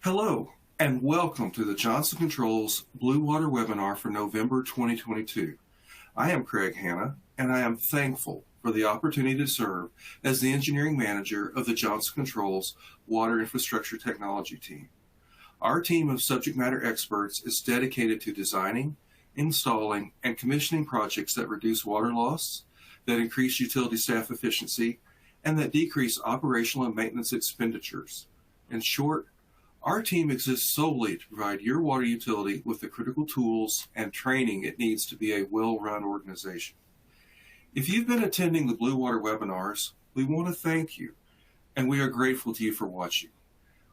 Hello, and welcome to the Johnson Controls Blue Water webinar for November 2022. I am Craig Hanna, and I am thankful for the opportunity to serve as the engineering manager of the Johnson Controls Water Infrastructure Technology team. Our team of subject matter experts is dedicated to designing, installing, and commissioning projects that reduce water loss, that increase utility staff efficiency, and that decrease operational and maintenance expenditures. In short, our team exists solely to provide your water utility with the critical tools and training it needs to be a well-run organization. If you've been attending the Blue Water webinars, we want to thank you, and we are grateful to you for watching.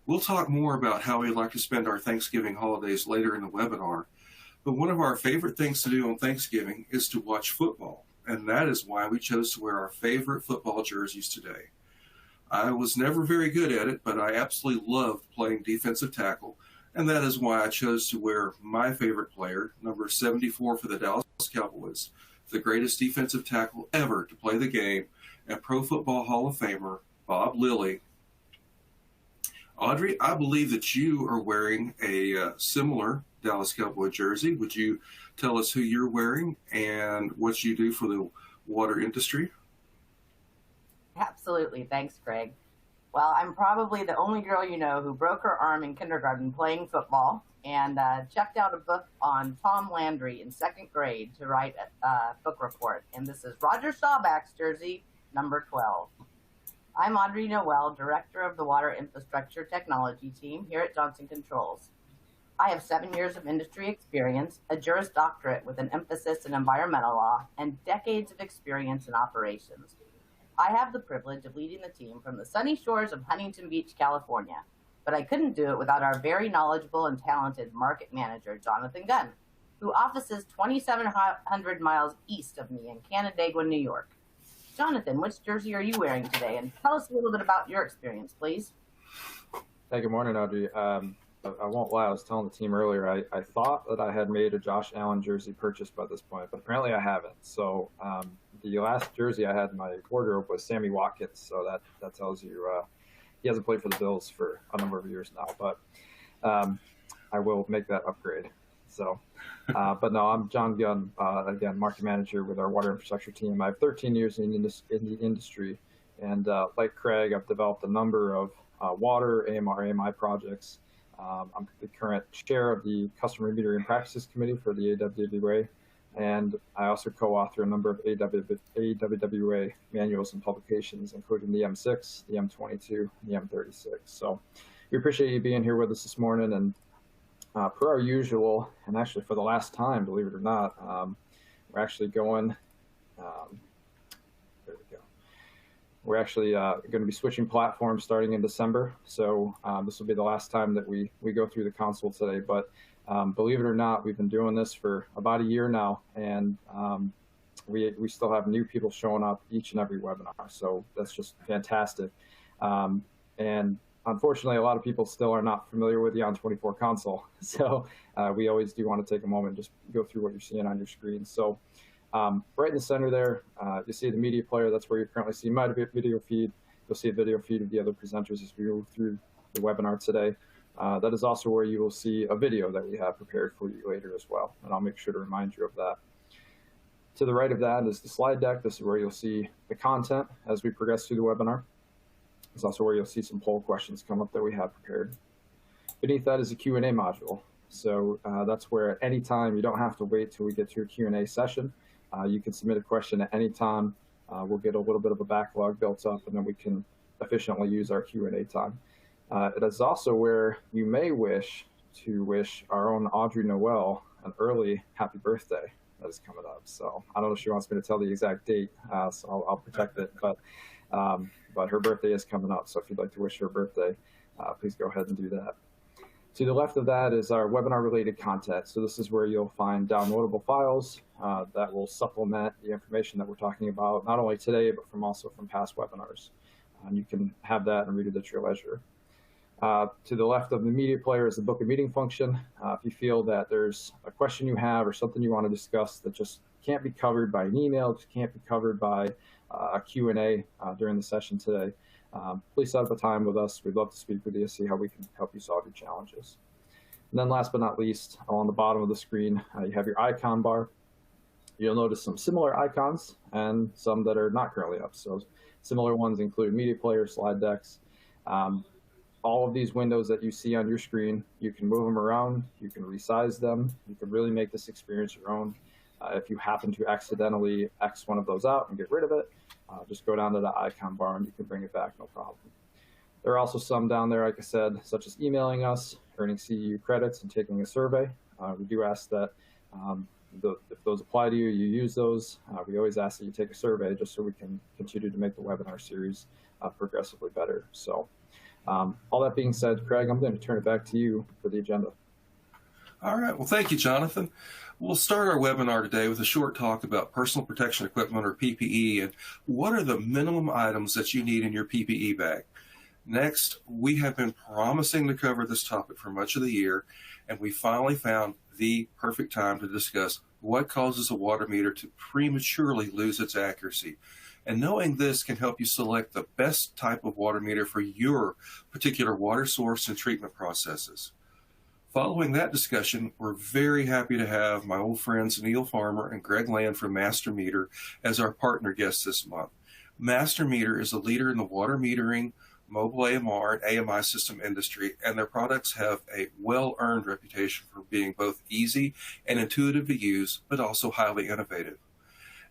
We'll talk more about how we'd like to spend our Thanksgiving holidays later in the webinar, but one of our favorite things to do on Thanksgiving is to watch football, and that is why we chose to wear our favorite football jerseys today. I was never very good at it, but I absolutely loved playing defensive tackle, and that is why I chose to wear my favorite player, number 74 for the Dallas Cowboys, the greatest defensive tackle ever to play the game, and Pro Football Hall of Famer Bob Lilly. Audrey, I believe that you are wearing a similar Dallas Cowboy jersey. Would you tell us who you're wearing and what you do for the water industry? Absolutely. Thanks, Craig. Well, I'm probably the only girl you know who broke her arm in kindergarten playing football and checked out a book on Tom Landry in second grade to write a book report. And this is Roger Staubach's jersey, number 12. I'm Audrey Noel, Director of the Water Infrastructure Technology team here at Johnson Controls. I have 7 years of industry experience, a Juris Doctorate with an emphasis in environmental law, and decades of experience in operations. I have the privilege of leading the team from the sunny shores of Huntington Beach, California, but I couldn't do it without our very knowledgeable and talented market manager, Jonathan Gunn, who offices 2,700 miles east of me in Canandaigua, New York. Jonathan, which jersey are you wearing today? And tell us a little bit about your experience, please. Hey, good morning, Audrey. I won't lie, I was telling the team earlier, I thought that I had made a Josh Allen jersey purchase by this point, but apparently I haven't. So the last jersey I had in my wardrobe was Sammy Watkins, so that tells you he hasn't played for the Bills for a number of years now, but I will make that upgrade. So, but no, I'm John Gunn, again, market manager with our water infrastructure team. I have 13 years in the industry, and like Craig, I've developed a number of water, AMR, AMI projects. I'm the current chair of the Customer Metering Practices Committee for the AWWA, and I also co-author a number of AWWA manuals and publications, including the M6, the M22, and the M36. So we appreciate you being here with us this morning, and per our usual, and actually for the last time, believe it or not, we're actually going, there we go. We're actually going to be switching platforms starting in December. So this will be the last time that we go through the console today. But believe it or not, we've been doing this for about a year now, and we still have new people showing up each and every webinar. So that's just fantastic. And unfortunately, a lot of people still are not familiar with the On24 console. So we always do want to take a moment and just go through what you're seeing on your screen. So right in the center there, you see the media player. That's where you currently see my video feed. You'll see a video feed of the other presenters as we go through the webinar today. That is also where you will see a video that we have prepared for you later as well, and I'll make sure to remind you of that. To the right of that is the slide deck. This is where you'll see the content as we progress through the webinar. It's also where you'll see some poll questions come up that we have prepared. Beneath that is a Q&A module. So that's where at any time, you don't have to wait till we get to your Q&A session. You can submit a question at any time. We'll get a little bit of a backlog built up, and then we can efficiently use our Q&A time. It is also where you may wish to wish our own Audrey Noel an early happy birthday that is coming up. So I don't know if she wants me to tell the exact date, so I'll protect it. But her birthday is coming up, so if you'd like to wish her birthday, please go ahead and do that. To the left of that is our webinar-related content. So this is where you'll find downloadable files that will supplement the information that we're talking about, not only today, but also from past webinars. And you can have that and read it at your leisure. To the left of the media player is the book a meeting function. If you feel that there's a question you have or something you want to discuss that just can't be covered by an email, just can't be covered by a Q&A during the session today, please set up a time with us. We'd love to speak with you, see how we can help you solve your challenges. And then last but not least, on the bottom of the screen, you have your icon bar. You'll notice some similar icons and some that are not currently up. So similar ones include media player, slide decks. All of these windows that you see on your screen, you can move them around, you can resize them, you can really make this experience your own. If you happen to accidentally X one of those out and get rid of it, just go down to the icon bar and you can bring it back, no problem. There are also some down there, like I said, such as emailing us, earning CEU credits, and taking a survey. We do ask that if those apply to you, you use those. We always ask that you take a survey just so we can continue to make the webinar series progressively better. So all that being said, Craig, I'm going to turn it back to you for the agenda. All right. Well, thank you, Jonathan. We'll start our webinar today with a short talk about personal protection equipment, or PPE, and what are the minimum items that you need in your PPE bag. Next, we have been promising to cover this topic for much of the year, and we finally found the perfect time to discuss what causes a water meter to prematurely lose its accuracy. And knowing this can help you select the best type of water meter for your particular water source and treatment processes. Following that discussion, we're very happy to have my old friends Neil Farmer and Greg Land from Master Meter as our partner guests this month. Master Meter is a leader in the water metering, mobile AMR, and AMI system industry, and their products have a well-earned reputation for being both easy and intuitive to use, but also highly innovative.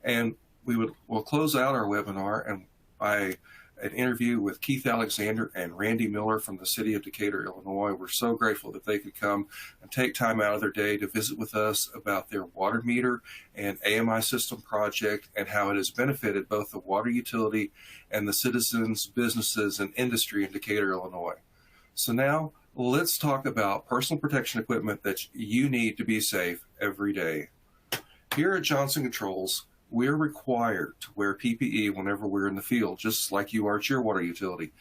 And we'll close out our webinar and by an interview with Keith Alexander and Randy Miller from the City of Decatur, Illinois. We're so grateful that they could come and take time out of their day to visit with us about their water meter and AMI system project and how it has benefited both the water utility and the citizens, businesses, and industry in Decatur, Illinois. So now let's talk about personal protection equipment that you need to be safe every day. Here at Johnson Controls, we're required to wear PPE whenever we're in the field, just like you are at your water utility.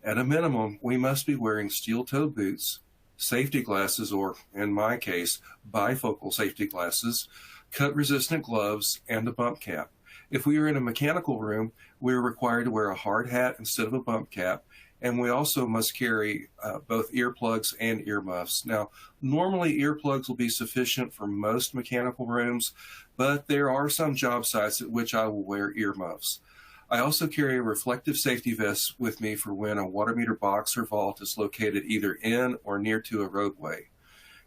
At a minimum, we must be wearing steel-toed boots, safety glasses, or in my case, bifocal safety glasses, cut-resistant gloves, and a bump cap. If we are in a mechanical room, we're required to wear a hard hat instead of a bump cap, and we also must carry both earplugs and earmuffs. Now, normally earplugs will be sufficient for most mechanical rooms, but there are some job sites at which I will wear earmuffs. I also carry a reflective safety vest with me for when a water meter box or vault is located either in or near to a roadway.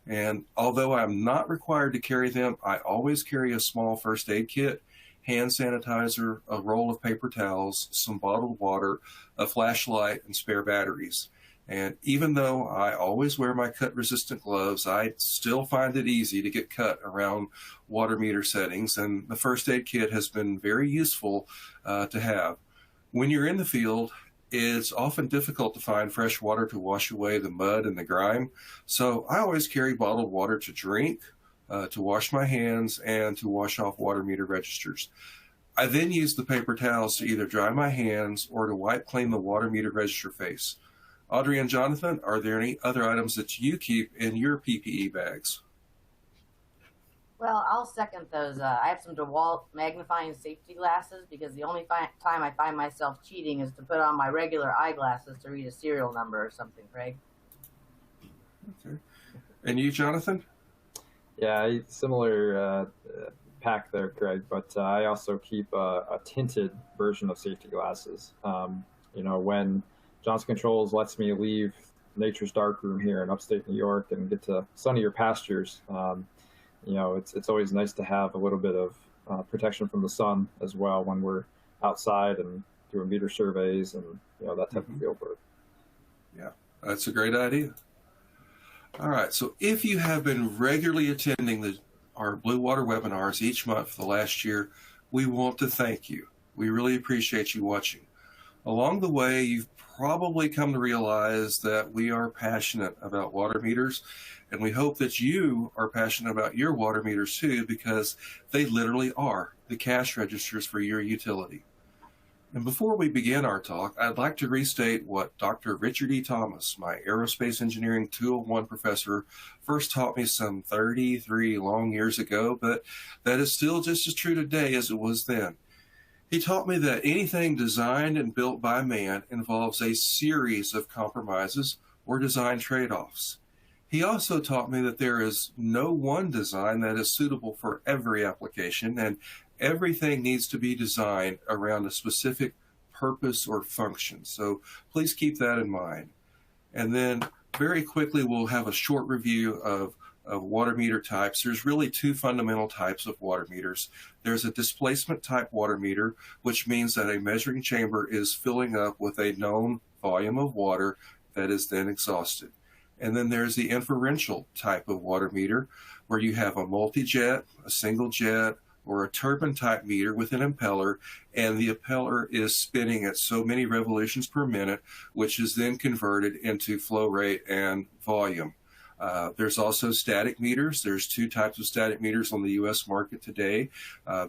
And although I'm not required to carry them, I always carry a small first aid kit, hand sanitizer, a roll of paper towels, some bottled water, a flashlight, and spare batteries. And even though I always wear my cut-resistant gloves, I still find it easy to get cut around water meter settings, and the first aid kit has been very useful to have. When you're in the field, it's often difficult to find fresh water to wash away the mud and the grime, so I always carry bottled water to drink, to wash my hands, and to wash off water meter registers. I then use the paper towels to either dry my hands or to wipe clean the water meter register face. Audrey and Jonathan, are there any other items that you keep in your PPE bags? Well, I'll second those. I have some DeWalt magnifying safety glasses because the only time I find myself cheating is to put on my regular eyeglasses to read a serial number or something, Craig. Okay. And you, Jonathan? Yeah, similar pack there, Craig, but I also keep a tinted version of safety glasses. When Johnson Controls lets me leave nature's darkroom here in upstate New York and get to sunnier pastures, it's always nice to have a little bit of protection from the sun as well when we're outside and doing meter surveys and that type of field work. Yeah, that's a great idea. All right, so if you have been regularly attending our Blue Water webinars each month for the last year, we want to thank you. We really appreciate you watching. Along the way, you've probably come to realize that we are passionate about water meters, and we hope that you are passionate about your water meters too, because they literally are the cash registers for your utility. And before we begin our talk, I'd like to restate what Dr. Richard E. Thomas, my aerospace engineering 201 professor, first taught me some 33 long years ago, but that is still just as true today as it was then. He taught me that anything designed and built by man involves a series of compromises or design trade-offs. He also taught me that there is no one design that is suitable for every application, and everything needs to be designed around a specific purpose or function. So please keep that in mind. And then very quickly, we'll have a short review of water meter types. There's really two fundamental types of water meters. There's a displacement type water meter, which means that a measuring chamber is filling up with a known volume of water that is then exhausted. And then there's the inferential type of water meter, where you have a multi-jet, a single jet, or a turbine type meter with an impeller, and the impeller is spinning at so many revolutions per minute, which is then converted into flow rate and volume. There's also static meters. There's two types of static meters on the U.S. market today.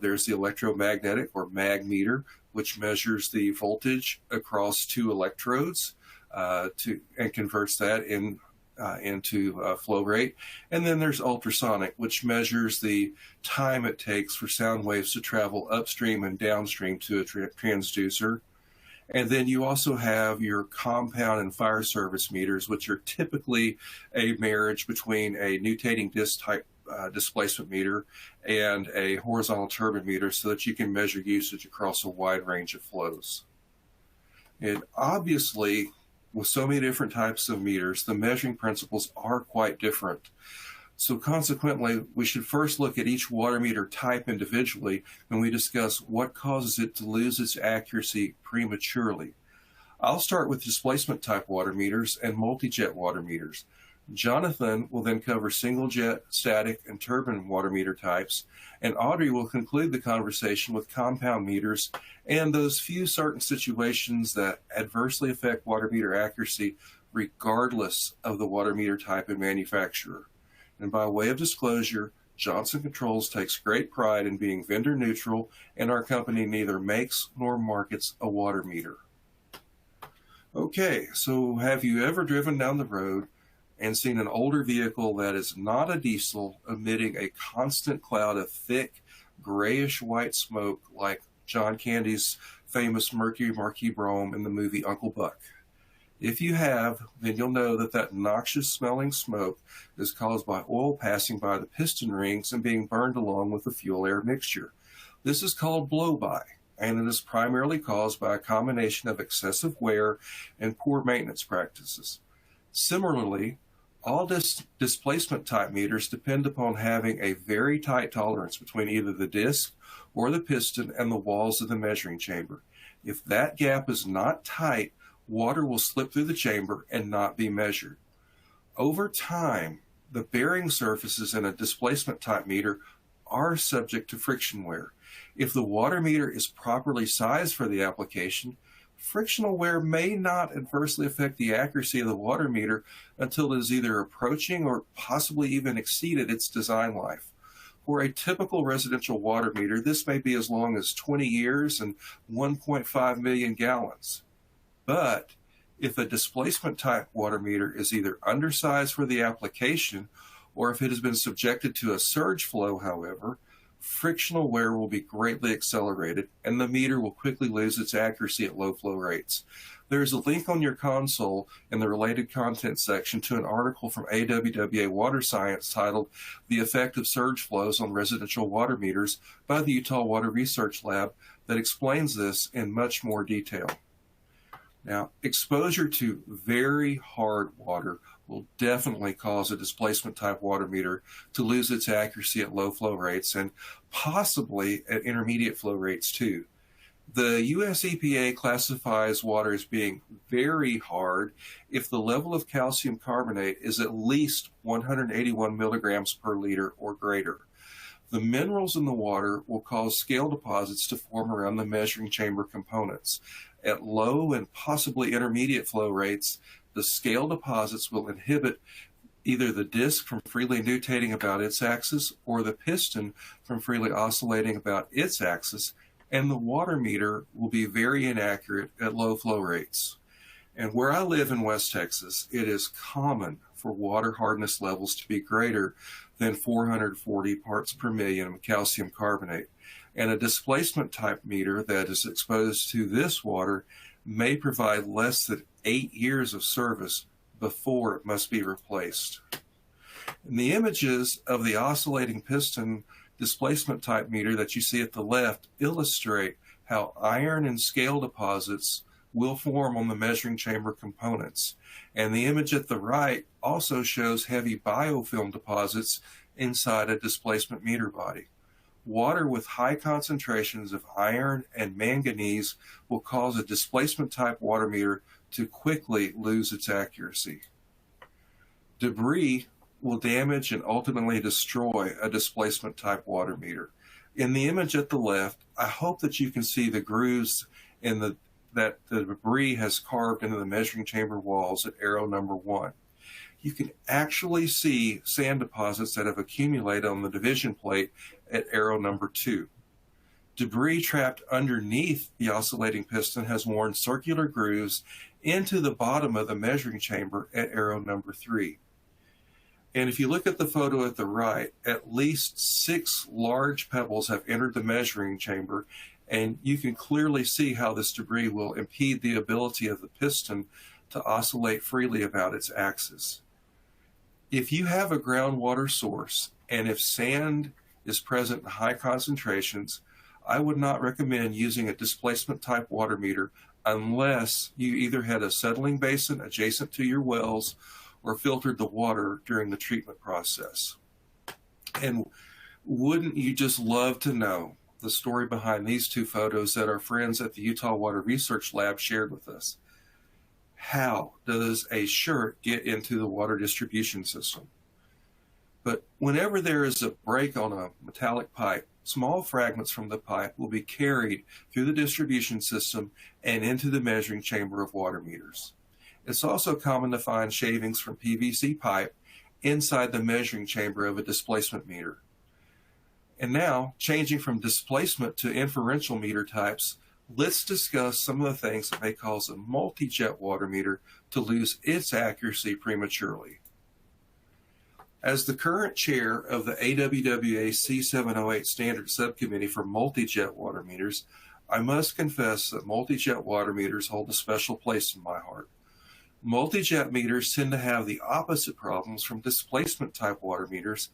There's the electromagnetic or mag meter, which measures the voltage across two electrodes and converts that into flow rate. And then there's ultrasonic, which measures the time it takes for sound waves to travel upstream and downstream to a transducer. And then you also have your compound and fire service meters, which are typically a marriage between a nutating disk type displacement meter and a horizontal turbine meter, so that you can measure usage across a wide range of flows. And obviously, with so many different types of meters, the measuring principles are quite different. So consequently, we should first look at each water meter type individually when we discuss what causes it to lose its accuracy prematurely. I'll start with displacement type water meters and multi-jet water meters. Jonathan will then cover single jet, static, and turbine water meter types, and Audrey will conclude the conversation with compound meters and those few certain situations that adversely affect water meter accuracy regardless of the water meter type and manufacturer. And by way of disclosure, Johnson Controls takes great pride in being vendor neutral, and our company neither makes nor markets a water meter. Okay, so have you ever driven down the road and seen an older vehicle that is not a diesel emitting a constant cloud of thick, grayish white smoke like John Candy's famous Mercury Marquis Brougham in the movie Uncle Buck? If you have, then you'll know that noxious smelling smoke is caused by oil passing by the piston rings and being burned along with the fuel-air mixture. This is called blow-by, and it is primarily caused by a combination of excessive wear and poor maintenance practices. Similarly, all displacement type meters depend upon having a very tight tolerance between either the disc or the piston and the walls of the measuring chamber. If that gap is not tight, water will slip through the chamber and not be measured. Over time, the bearing surfaces in a displacement type meter are subject to friction wear. If the water meter is properly sized for the application, frictional wear may not adversely affect the accuracy of the water meter until it is either approaching or possibly even exceeded its design life. For a typical residential water meter, this may be as long as 20 years and 1.5 million gallons. But if a displacement type water meter is either undersized for the application, or if it has been subjected to a surge flow, however, frictional wear will be greatly accelerated and the meter will quickly lose its accuracy at low flow rates. There is a link on your console in the related content section to an article from AWWA Water Science titled "The Effect of Surge Flows on Residential Water Meters" by the Utah Water Research Lab that explains this in much more detail. Now, exposure to very hard water will definitely cause a displacement type water meter to lose its accuracy at low flow rates and possibly at intermediate flow rates too. The US EPA classifies water as being very hard if the level of calcium carbonate is at least 181 milligrams per liter or greater. The minerals in the water will cause scale deposits to form around the measuring chamber components. At low and possibly intermediate flow rates, the scale deposits will inhibit either the disc from freely nutating about its axis or the piston from freely oscillating about its axis, and the water meter will be very inaccurate at low flow rates. And where I live in West Texas, it is common for water hardness levels to be greater than 440 parts per million of calcium carbonate. and a displacement type meter that is exposed to this water may provide less than 8 years of service before it must be replaced. And the images of the oscillating piston displacement type meter that you see at the left illustrate how iron and scale deposits will form on the measuring chamber components. And the image at the right also shows heavy biofilm deposits inside a displacement meter body. Water with high concentrations of iron and manganese will cause a displacement type water meter to quickly lose its accuracy. Debris will damage and ultimately destroy a displacement type water meter. In the image at the left, I hope that you can see the grooves that the debris has carved into the measuring chamber walls at arrow number 1. You can actually see sand deposits that have accumulated on the division plate at arrow number 2. Debris trapped underneath the oscillating piston has worn circular grooves into the bottom of the measuring chamber at arrow number 3. And if you look at the photo at the right, at least 6 large pebbles have entered the measuring chamber, and you can clearly see how this debris will impede the ability of the piston to oscillate freely about its axis. If you have a groundwater source, and if sand is present in high concentrations, I would not recommend using a displacement type water meter unless you either had a settling basin adjacent to your wells or filtered the water during the treatment process. And wouldn't you just love to know the story behind these 2 photos that our friends at the Utah Water Research Lab shared with us? How does a shirt get into the water distribution system? But whenever there is a break on a metallic pipe, small fragments from the pipe will be carried through the distribution system and into the measuring chamber of water meters. It's also common to find shavings from PVC pipe inside the measuring chamber of a displacement meter. And now, changing from displacement to inferential meter types, let's discuss some of the things that may cause a multi-jet water meter to lose its accuracy prematurely. As the current chair of the AWWA C708 Standard Subcommittee for Multi-Jet Water Meters, I must confess that multi-jet water meters hold a special place in my heart. Multi-jet meters tend to have the opposite problems from displacement type water meters,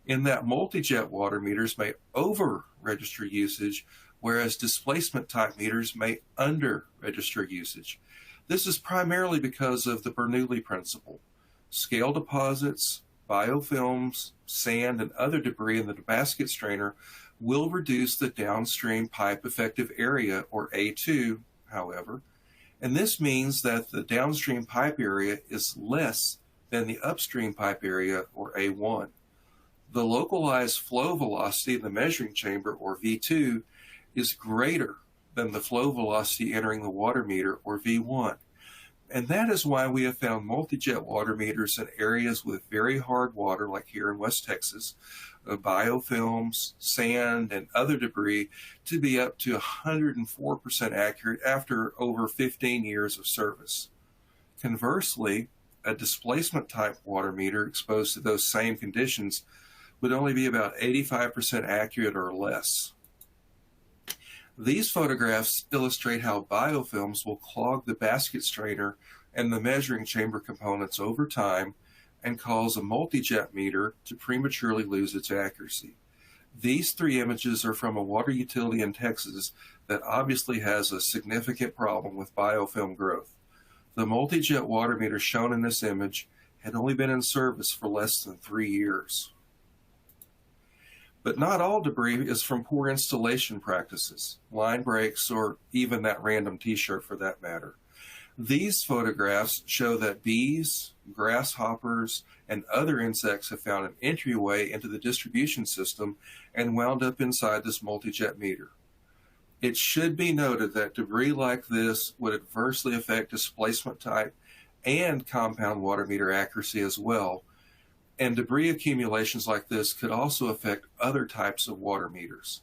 in that multi-jet water meters may over-register usage, whereas displacement type meters may under-register usage. This is primarily because of the Bernoulli principle. Scale deposits, biofilms, sand, and other debris in the basket strainer will reduce the downstream pipe effective area, or A2, however, and this means that the downstream pipe area is less than the upstream pipe area, or A1. The localized flow velocity in the measuring chamber, or V2, is greater than the flow velocity entering the water meter, or V1. And that is why we have found multi-jet water meters in areas with very hard water, like here in West Texas, biofilms, sand, and other debris, to be up to 104% accurate after over 15 years of service. Conversely, a displacement type water meter exposed to those same conditions would only be about 85% accurate or less. These photographs illustrate how biofilms will clog the basket strainer and the measuring chamber components over time and cause a multi-jet meter to prematurely lose its accuracy. These 3 images are from a water utility in Texas that obviously has a significant problem with biofilm growth. The multi-jet water meter shown in this image had only been in service for less than 3 years. But not all debris is from poor installation practices, line breaks, or even that random t-shirt for that matter. These photographs show that bees, grasshoppers, and other insects have found an entryway into the distribution system and wound up inside this multi-jet meter. It should be noted that debris like this would adversely affect displacement type and compound water meter accuracy as well, and debris accumulations like this could also affect other types of water meters.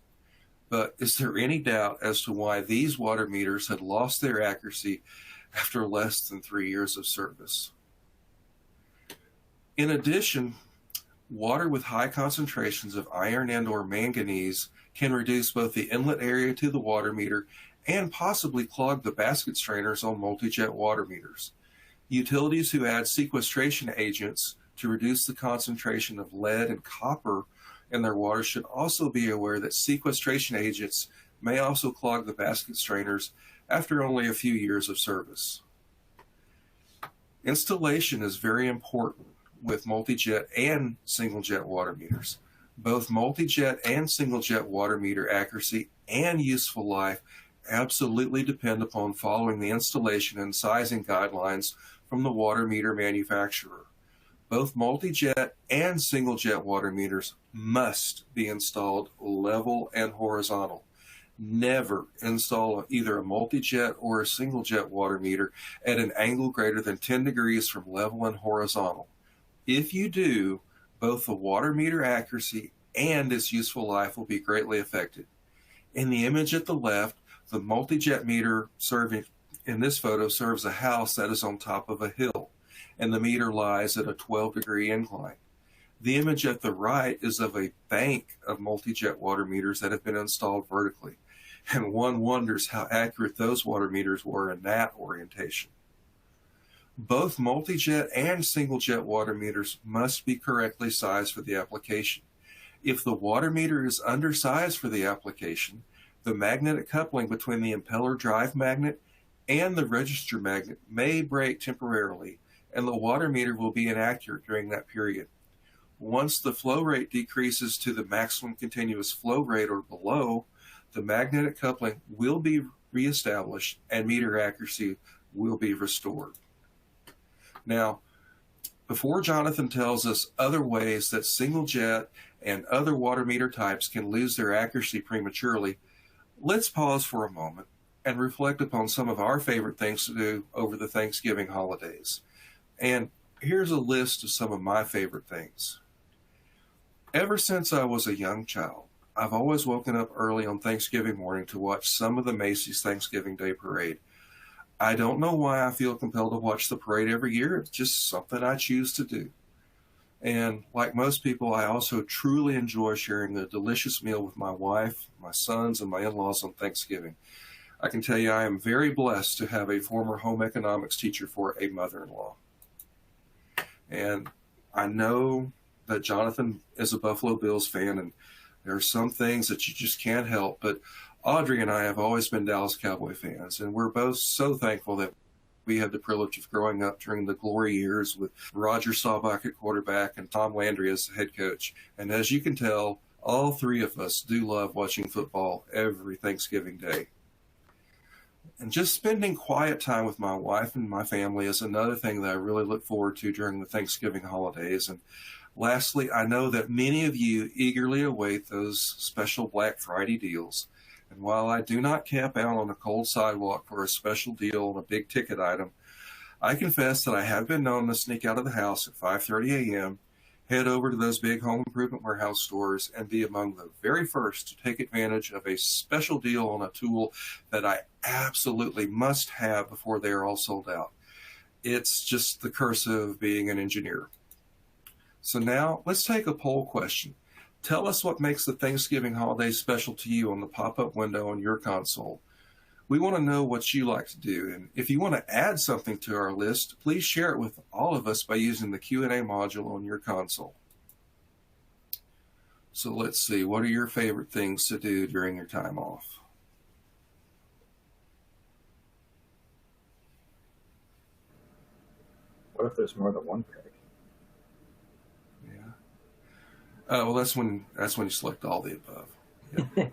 But is there any doubt as to why these water meters had lost their accuracy after less than 3 years of service? In addition, water with high concentrations of iron and or manganese can reduce both the inlet area to the water meter and possibly clog the basket strainers on multi-jet water meters. Utilities who add sequestration agents to reduce the concentration of lead and copper in their water should also be aware that sequestration agents may also clog the basket strainers after only a few years of service. Installation is very important with multi-jet and single-jet water meters. Both multi-jet and single-jet water meter accuracy and useful life absolutely depend upon following the installation and sizing guidelines from the water meter manufacturer. Both multi-jet and single-jet water meters must be installed level and horizontal. Never install either a multi-jet or a single-jet water meter at an angle greater than 10 degrees from level and horizontal. If you do, both the water meter accuracy and its useful life will be greatly affected. In the image at the left, the multi-jet meter serving in this photo serves a house that is on top of a hill, and the meter lies at a 12-degree incline. The image at the right is of a bank of multi-jet water meters that have been installed vertically, and one wonders how accurate those water meters were in that orientation. Both multi-jet and single-jet water meters must be correctly sized for the application. If the water meter is undersized for the application, the magnetic coupling between the impeller drive magnet and the register magnet may break temporarily, and the water meter will be inaccurate during that period. Once the flow rate decreases to the maximum continuous flow rate or below, the magnetic coupling will be reestablished and meter accuracy will be restored. Now, before Jonathan tells us other ways that single jet and other water meter types can lose their accuracy prematurely, let's pause for a moment and reflect upon some of our favorite things to do over the Thanksgiving holidays. And here's a list of some of my favorite things. Ever since I was a young child, I've always woken up early on Thanksgiving morning to watch some of the Macy's Thanksgiving Day Parade. I don't know why I feel compelled to watch the parade every year. It's just something I choose to do. And like most people, I also truly enjoy sharing a delicious meal with my wife, my sons, and my in-laws on Thanksgiving. I can tell you I am very blessed to have a former home economics teacher for a mother-in-law. And I know that Jonathan is a Buffalo Bills fan, and there are some things that you just can't help, but Audrey and I have always been Dallas Cowboy fans, and we're both so thankful that we had the privilege of growing up during the glory years with Roger Staubach at quarterback and Tom Landry as the head coach. And as you can tell, all three of us do love watching football every Thanksgiving Day. And just spending quiet time with my wife and my family is another thing that I really look forward to during the Thanksgiving holidays. And lastly, I know that many of you eagerly await those special Black Friday deals. And while I do not camp out on a cold sidewalk for a special deal on a big ticket item, I confess that I have been known to sneak out of the house at 5:30 a.m., head over to those big home improvement warehouse stores, and be among the very first to take advantage of a special deal on a tool that I absolutely must have before they are all sold out. It's just the curse of being an engineer. So now let's take a poll question. Tell us what makes the Thanksgiving holiday special to you on the pop-up window on your console. We want to know what you like to do, and if you want to add something to our list, please share it with all of us by using the Q&A module on your console. So let's see, what are your favorite things to do during your time off? What if there's more than one Craig? Well, that's when you select all the above. Yeah.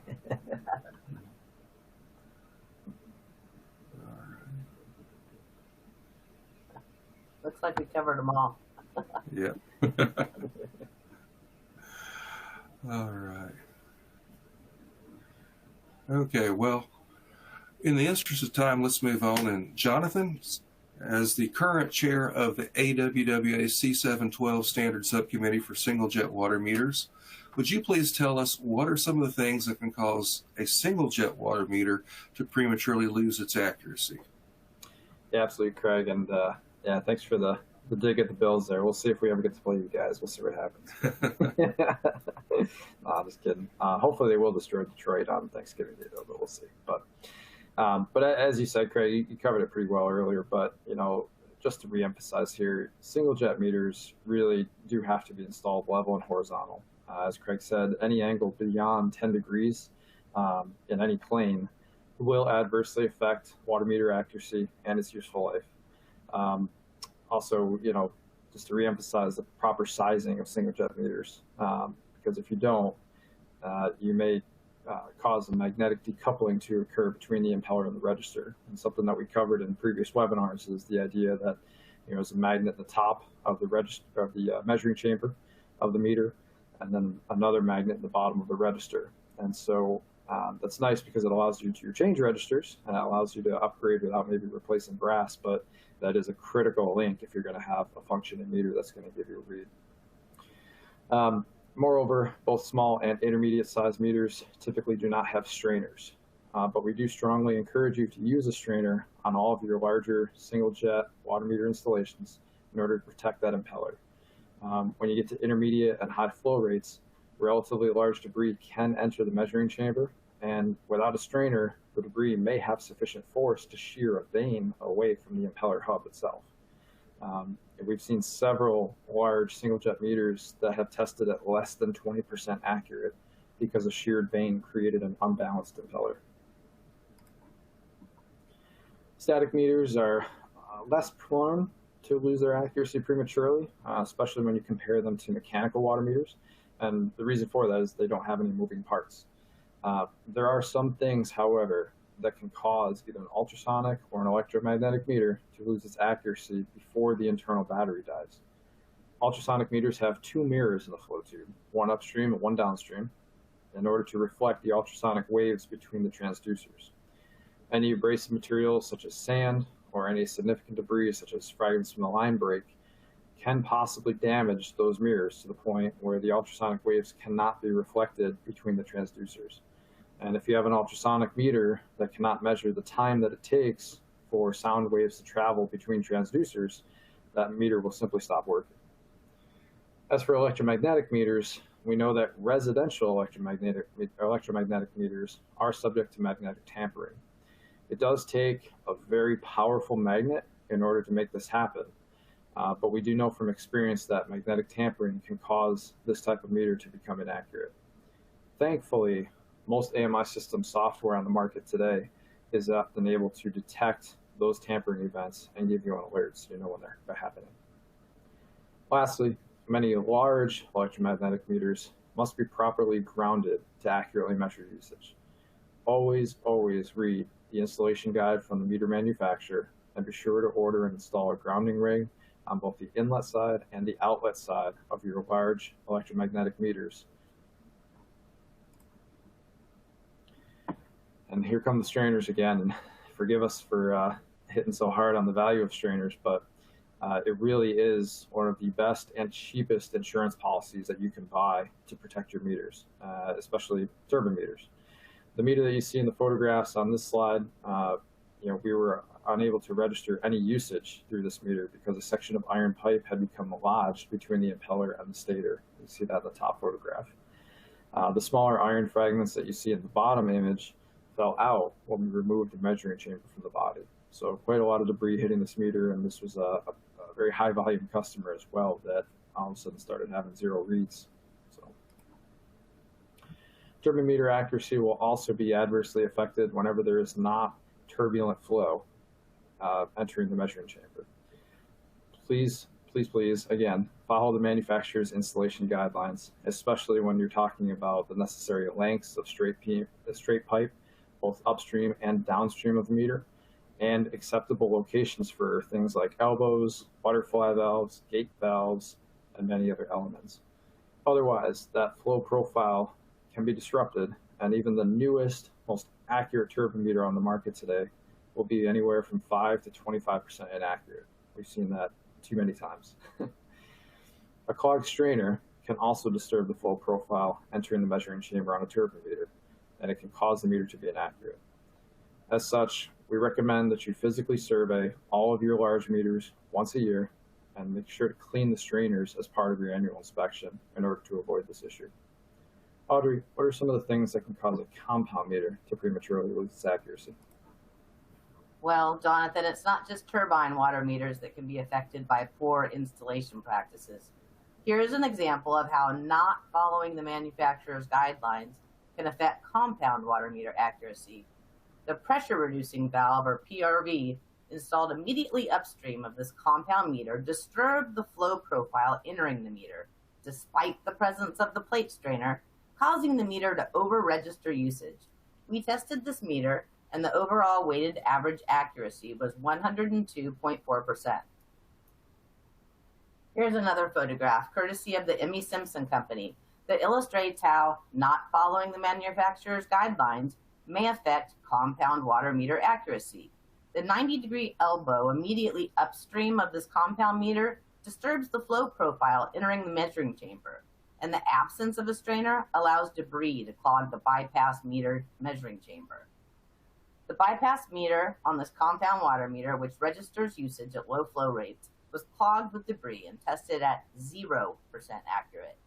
All right. Looks like we covered them all. Yeah. All right. Okay, well, in the interest of time, let's move on. And Jonathan, as the current chair of the AWWA C712 Standard Subcommittee for Single Jet Water Meters, would you please tell us what are some of the things that can cause a single jet water meter to prematurely lose its accuracy? Yeah, absolutely, Craig. And yeah, thanks for the the dig at the Bills there. We'll see if we ever get to play you guys. We'll see what happens. No, I'm just kidding. Hopefully they will destroy Detroit on Thanksgiving Day, though, but we'll see. But as you said, Craig, you covered it pretty well earlier. But just to reemphasize here, single jet meters really do have to be installed level and horizontal. As Craig said, any angle beyond 10 degrees in any plane will adversely affect water meter accuracy and its useful life. Also, just to reemphasize the proper sizing of single jet meters, because if you don't, you may cause a magnetic decoupling to occur between the impeller and the register. And something that we covered in previous webinars is the idea that there's a magnet at the top of the register, of the measuring chamber of the meter, and then another magnet at the bottom of the register. And so that's nice because it allows you to change registers and it allows you to upgrade without maybe replacing brass, but that is a critical link if you're going to have a functioning meter that's going to give you a read. Moreover, both small and intermediate size meters typically do not have strainers, but we do strongly encourage you to use a strainer on all of your larger single jet water meter installations in order to protect that impeller. When you get to intermediate and high flow rates, relatively large debris can enter the measuring chamber, and without a strainer, the debris may have sufficient force to shear a vane away from the impeller hub itself. We've seen several large single jet meters that have tested at less than 20% accurate because a sheared vane created an unbalanced impeller. Static meters are less prone to lose their accuracy prematurely, especially when you compare them to mechanical water meters. And the reason for that is they don't have any moving parts. There are some things, however, that can cause either an ultrasonic or an electromagnetic meter to lose its accuracy before the internal battery dies. Ultrasonic meters have two mirrors in the flow tube, one upstream and one downstream, in order to reflect the ultrasonic waves between the transducers. Any abrasive materials such as sand or any significant debris such as fragments from the line break can possibly damage those mirrors to the point where the ultrasonic waves cannot be reflected between the transducers. And if you have an ultrasonic meter that cannot measure the time that it takes for sound waves to travel between transducers, that meter will simply stop working. As for electromagnetic meters, we know that residential electromagnetic meters are subject to magnetic tampering. It does take a very powerful magnet in order to make this happen, but we do know from experience that magnetic tampering can cause this type of meter to become inaccurate. Thankfully, most AMI system software on the market today is often able to detect those tampering events and give you an alert so you know when they're happening. Lastly, many large electromagnetic meters must be properly grounded to accurately measure usage. Always read the installation guide from the meter manufacturer and be sure to order and install a grounding ring on both the inlet side and the outlet side of your large electromagnetic meters. And here come the strainers again. And forgive us for hitting so hard on the value of strainers, but it really is one of the best and cheapest insurance policies that you can buy to protect your meters, especially turbine meters. The meter that you see in the photographs on this slide, we were unable to register any usage through this meter because a section of iron pipe had become lodged between the impeller and the stator. You see that in the top photograph. The smaller iron fragments that you see in the bottom image fell out when we removed the measuring chamber from the body. So quite a lot of debris hitting this meter, and this was a very high volume customer as well that all of a sudden started having zero reads. So turbine meter accuracy will also be adversely affected whenever there is not turbulent flow entering the measuring chamber. Please, again, follow the manufacturer's installation guidelines, especially when you're talking about the necessary lengths of straight pipe, both upstream and downstream of the meter, and acceptable locations for things like elbows, butterfly valves, gate valves, and many other elements. Otherwise, that flow profile can be disrupted, and even the newest, most accurate turbine meter on the market today will be anywhere from 5 to 25% inaccurate. We've seen that too many times. A clogged strainer can also disturb the flow profile entering the measuring chamber on a turbine meter, and it can cause the meter to be inaccurate. As such, we recommend that you physically survey all of your large meters once a year and make sure to clean the strainers as part of your annual inspection in order to avoid this issue. Audrey, what are some of the things that can cause a compound meter to prematurely lose its accuracy? Well, Jonathan, it's not just turbine water meters that can be affected by poor installation practices. Here's an example of how not following the manufacturer's guidelines can affect compound water meter accuracy. The pressure reducing valve, or PRV, installed immediately upstream of this compound meter disturbed the flow profile entering the meter, despite the presence of the plate strainer, causing the meter to over-register usage. We tested this meter, and the overall weighted average accuracy was 102.4%. Here's another photograph, courtesy of the Emmy Simpson Company, that illustrates how not following the manufacturer's guidelines may affect compound water meter accuracy. The 90-degree elbow immediately upstream of this compound meter disturbs the flow profile entering the measuring chamber, and the absence of a strainer allows debris to clog the bypass meter measuring chamber. The bypass meter on this compound water meter, which registers usage at low flow rates, was clogged with debris and tested at 0% accurate.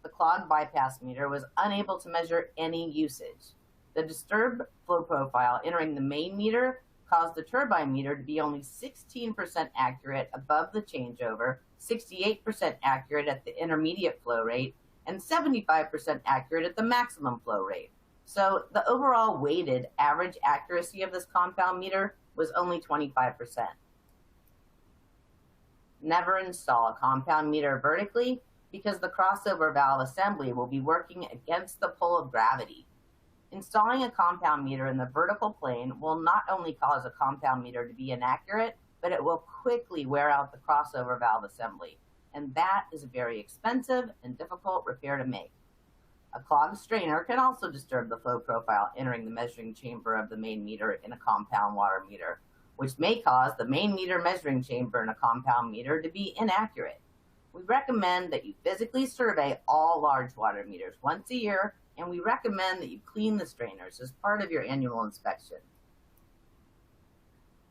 The clogged bypass meter was unable to measure any usage. The disturbed flow profile entering the main meter caused the turbine meter to be only 16% accurate above the changeover, 68% accurate at the intermediate flow rate, and 75% accurate at the maximum flow rate. So the overall weighted average accuracy of this compound meter was only 25%. Never install a compound meter vertically because the crossover valve assembly will be working against the pull of gravity. Installing a compound meter in the vertical plane will not only cause a compound meter to be inaccurate, but it will quickly wear out the crossover valve assembly, and that is a very expensive and difficult repair to make. A clogged strainer can also disturb the flow profile entering the measuring chamber of the main meter in a compound water meter, which may cause the main meter measuring chamber in a compound meter to be inaccurate. We recommend that you physically survey all large water meters once a year, and we recommend that you clean the strainers as part of your annual inspection.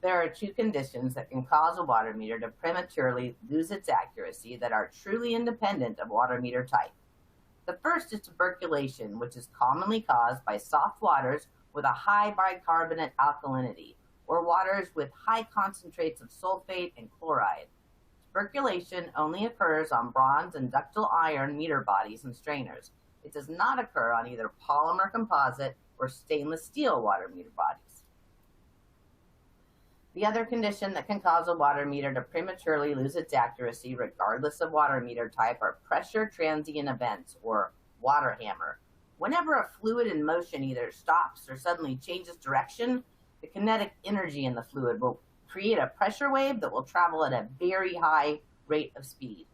There are two conditions that can cause a water meter to prematurely lose its accuracy that are truly independent of water meter type. The first is tuberculation, which is commonly caused by soft waters with a high bicarbonate alkalinity, or waters with high concentrates of sulfate and chloride. Tuberculation only occurs on bronze and ductile iron meter bodies and strainers. It does not occur on either polymer composite or stainless steel water meter bodies. The other condition that can cause a water meter to prematurely lose its accuracy, regardless of water meter type, are pressure transient events, or water hammer. Whenever a fluid in motion either stops or suddenly changes direction, the kinetic energy in the fluid will create a pressure wave that will travel at a very high rate of speed.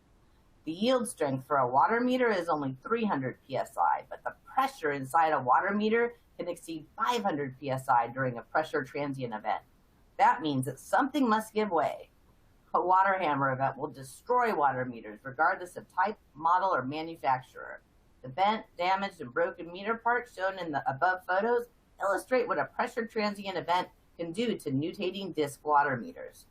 The yield strength for a water meter is only 300 psi, but the pressure inside a water meter can exceed 500 psi during a pressure transient event. That means that something must give way. A water hammer event will destroy water meters regardless of type, model, or manufacturer. The bent, damaged, and broken meter parts shown in the above photos illustrate what a pressure transient event can do to nutating disc water meters.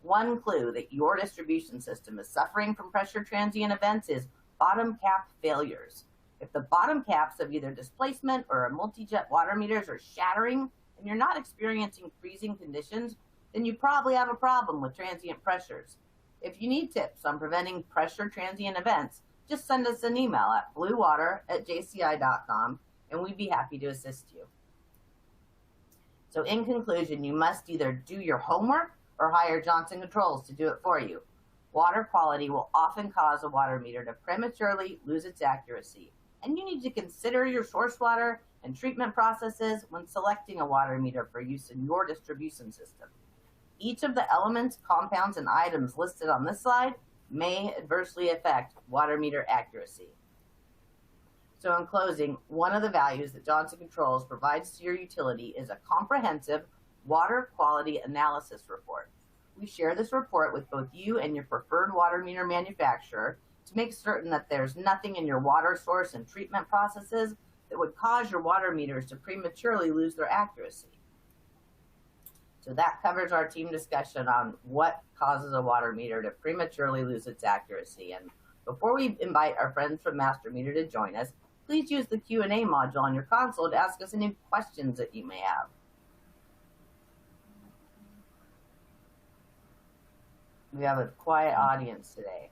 One clue that your distribution system is suffering from pressure transient events is bottom cap failures. If the bottom caps of either displacement or multi-jet water meters are shattering and you're not experiencing freezing conditions, then you probably have a problem with transient pressures. If you need tips on preventing pressure transient events, just send us an email at bluewater@jci.com and we'd be happy to assist you. So in conclusion, you must either do your homework or hire Johnson Controls to do it for you. Water quality will often cause a water meter to prematurely lose its accuracy, and you need to consider your source water and treatment processes when selecting a water meter for use in your distribution system. Each of the elements, compounds, and items listed on this slide may adversely affect water meter accuracy. So in closing, one of the values that Johnson Controls provides to your utility is a comprehensive water quality analysis report. We share this report with both you and your preferred water meter manufacturer to make certain that there's nothing in your water source and treatment processes that would cause your water meters to prematurely lose their accuracy. So that covers our team discussion on what causes a water meter to prematurely lose its accuracy. And before we invite our friends from Master Meter to join us, please use the Q&A module on your console to ask us any questions that you may have. We have a quiet audience today.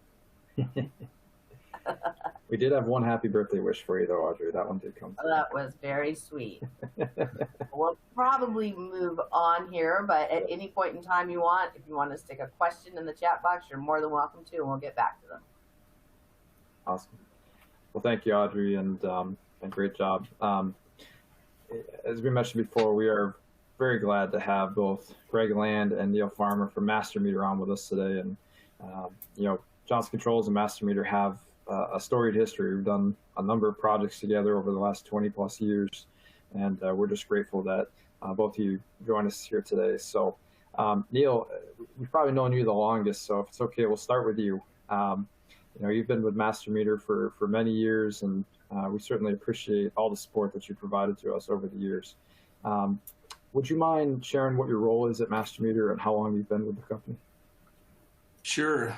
We did have one happy birthday wish for you, though, Audrey. That one did come through. That was very sweet. We'll probably move on here, but at any point in time you want, if you want to stick a question in the chat box, you're more than welcome to, and we'll get back to them. Awesome. Well, thank you, Audrey, and great job. As we mentioned before, we are very glad to have both Greg Land and Neil Farmer from Master Meter on with us today. And Johnson Controls and Master Meter have a storied history. We've done a number of projects together over the last 20 plus years, and we're just grateful that both of you joined us here today. So Neil, we've probably known you the longest, so if it's okay, we'll start with you. You've been with Master Meter for many years, and we certainly appreciate all the support that you provided to us over the years. Would you mind sharing what your role is at Master Meter and how long you've been with the company? Sure.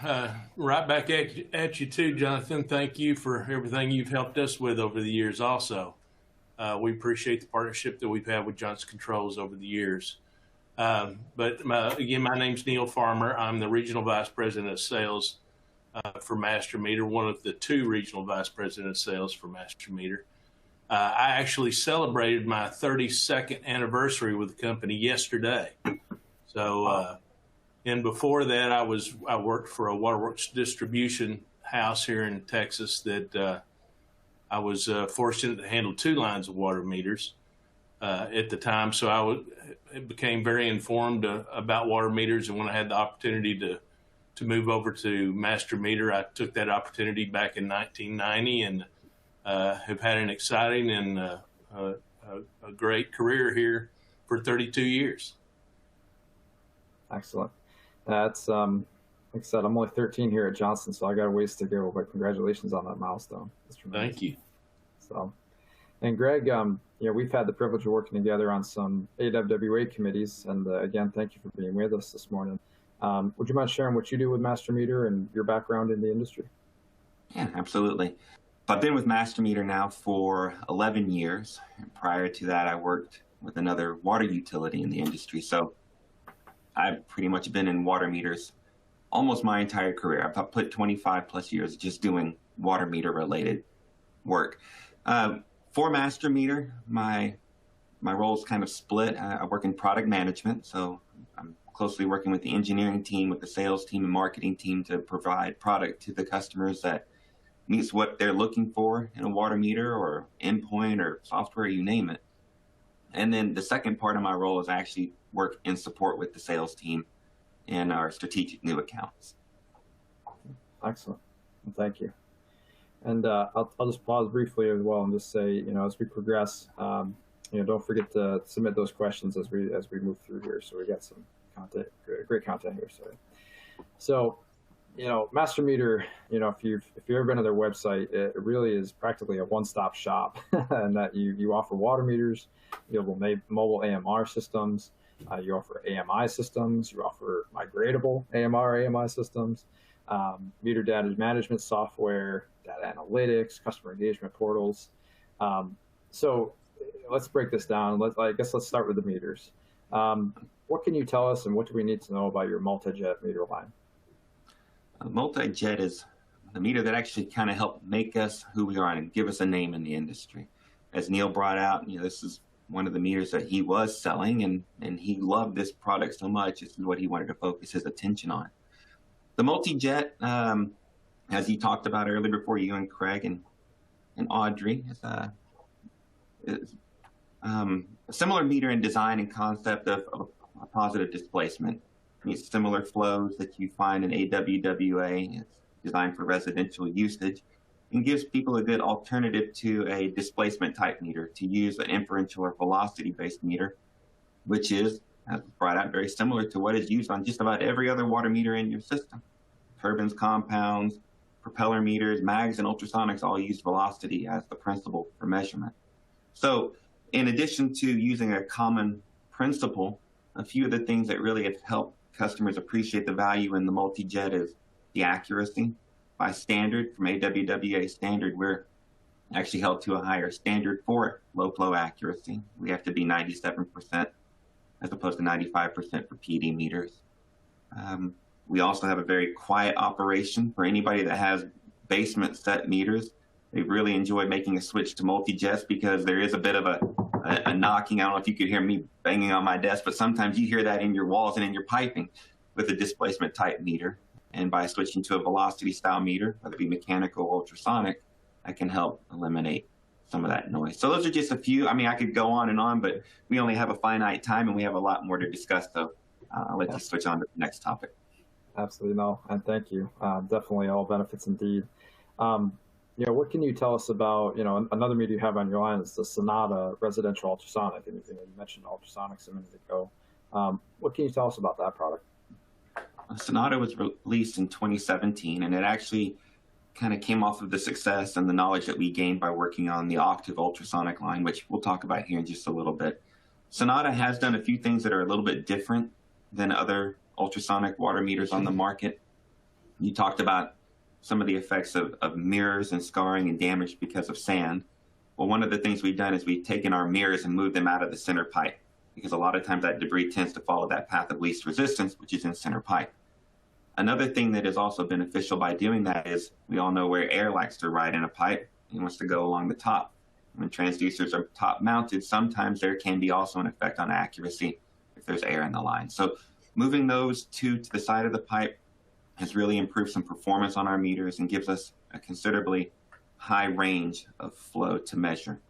Right back at you too, Jonathan. Thank you for everything you've helped us with over the years also. We appreciate the partnership that we've had with Johnson Controls over the years. But again, my name's Neil Farmer. I'm the Regional Vice President of Sales for Master Meter, one of the two Regional Vice President of Sales for Master Meter. I actually celebrated my 32nd anniversary with the company yesterday. So, and before that, I worked for a waterworks distribution house here in Texas that I was fortunate to handle 2 lines of water meters at the time. So I became very informed about water meters, and when I had the opportunity to move over to Master Meter, I took that opportunity back in 1990 and have had an exciting and a great career here for 32 years. Excellent. That's, like I said, I'm only 13 here at Johnson, so I got a ways to go, but congratulations on that milestone. Thank you. So, and Greg, we've had the privilege of working together on some AWWA committees, and again, thank you for being with us this morning. Would you mind sharing what you do with Master Meter and your background in the industry? Yeah, absolutely. I've been with Master Meter now for 11 years. And prior to that, I worked with another water utility in the industry. So I've pretty much been in water meters almost my entire career. I've put 25 plus years just doing water meter related work. For Master Meter, my role is kind of split. I work in product management, so I'm closely working with the engineering team, with the sales team and marketing team to provide product to the customers that meets what they're looking for in a water meter or endpoint or software, you name it. And then the second part of my role is I actually work in support with the sales team and our strategic new accounts. Excellent. Well, thank you. And I'll just pause briefly as well and just say, as we progress, don't forget to submit those questions as we move through here. So we got some content, great content here. So, Master Meter, if you've ever been to their website, it really is practically a one-stop shop, and that you offer water meters, you have mobile AMR systems, you offer AMI systems, you offer migratable AMI systems, meter data management software, data analytics, customer engagement portals. So let's break this down. I guess let's start with the meters. What can you tell us, and what do we need to know about your multi-jet meter line? Multi-jet is the meter that actually kind of helped make us who we are and give us a name in the industry. As Neil brought out, this is one of the meters that he was selling, and he loved this product so much. This is what he wanted to focus his attention on. The multi-jet, as he talked about earlier before you and Craig and Audrey, is a similar meter in design and concept of a positive displacement. It's similar flows that you find in AWWA. It's designed for residential usage and gives people a good alternative to a displacement type meter to use an inferential or velocity based meter, which is, as brought out, very similar to what is used on just about every other water meter in your system. Turbines, compounds, propeller meters, mags, and ultrasonics all use velocity as the principle for measurement. So in addition to using a common principle a few of the things that really have helped customers appreciate the value in the multi-jet is the accuracy. By standard, from AWWA standard, we're actually held to a higher standard for low flow accuracy. We have to be 97% as opposed to 95% for PD meters. We also have a very quiet operation. For anybody that has basement set meters, they really enjoy making a switch to multi-jets because there is a bit of a knocking. I don't know if you could hear me banging on my desk, but sometimes you hear that in your walls and in your piping with a displacement type meter. And by switching to a velocity style meter, whether it be mechanical or ultrasonic, that can help eliminate some of that noise. So those are just a few. I mean, I could go on, but we only have a finite time and we have a lot more to discuss. So I'll let you switch on to the next topic. Absolutely, no, and thank you. Definitely all benefits indeed. What can you tell us about, another meter you have on your line is the Sonata residential ultrasonic, and you mentioned ultrasonics a minute ago. What can you tell us about that product? Sonata was released in 2017, and it actually kind of came off of the success and the knowledge that we gained by working on the Octave ultrasonic line, which we'll talk about here in just a little bit. Sonata has done a few things that are a little bit different than other ultrasonic water meters on the market. You talked about some of the effects of mirrors and scarring and damage because of sand. Well, one of the things we've done is we've taken our mirrors and moved them out of the center pipe, because a lot of times that debris tends to follow that path of least resistance, which is in center pipe. Another thing that is also beneficial by doing that is we all know where air likes to ride in a pipe. It wants to go along the top. When transducers are top mounted, sometimes there can be also an effect on accuracy if there's air in the line. So moving those two to the side of the pipe has really improved some performance on our meters and gives us a considerably high range of flow to measure.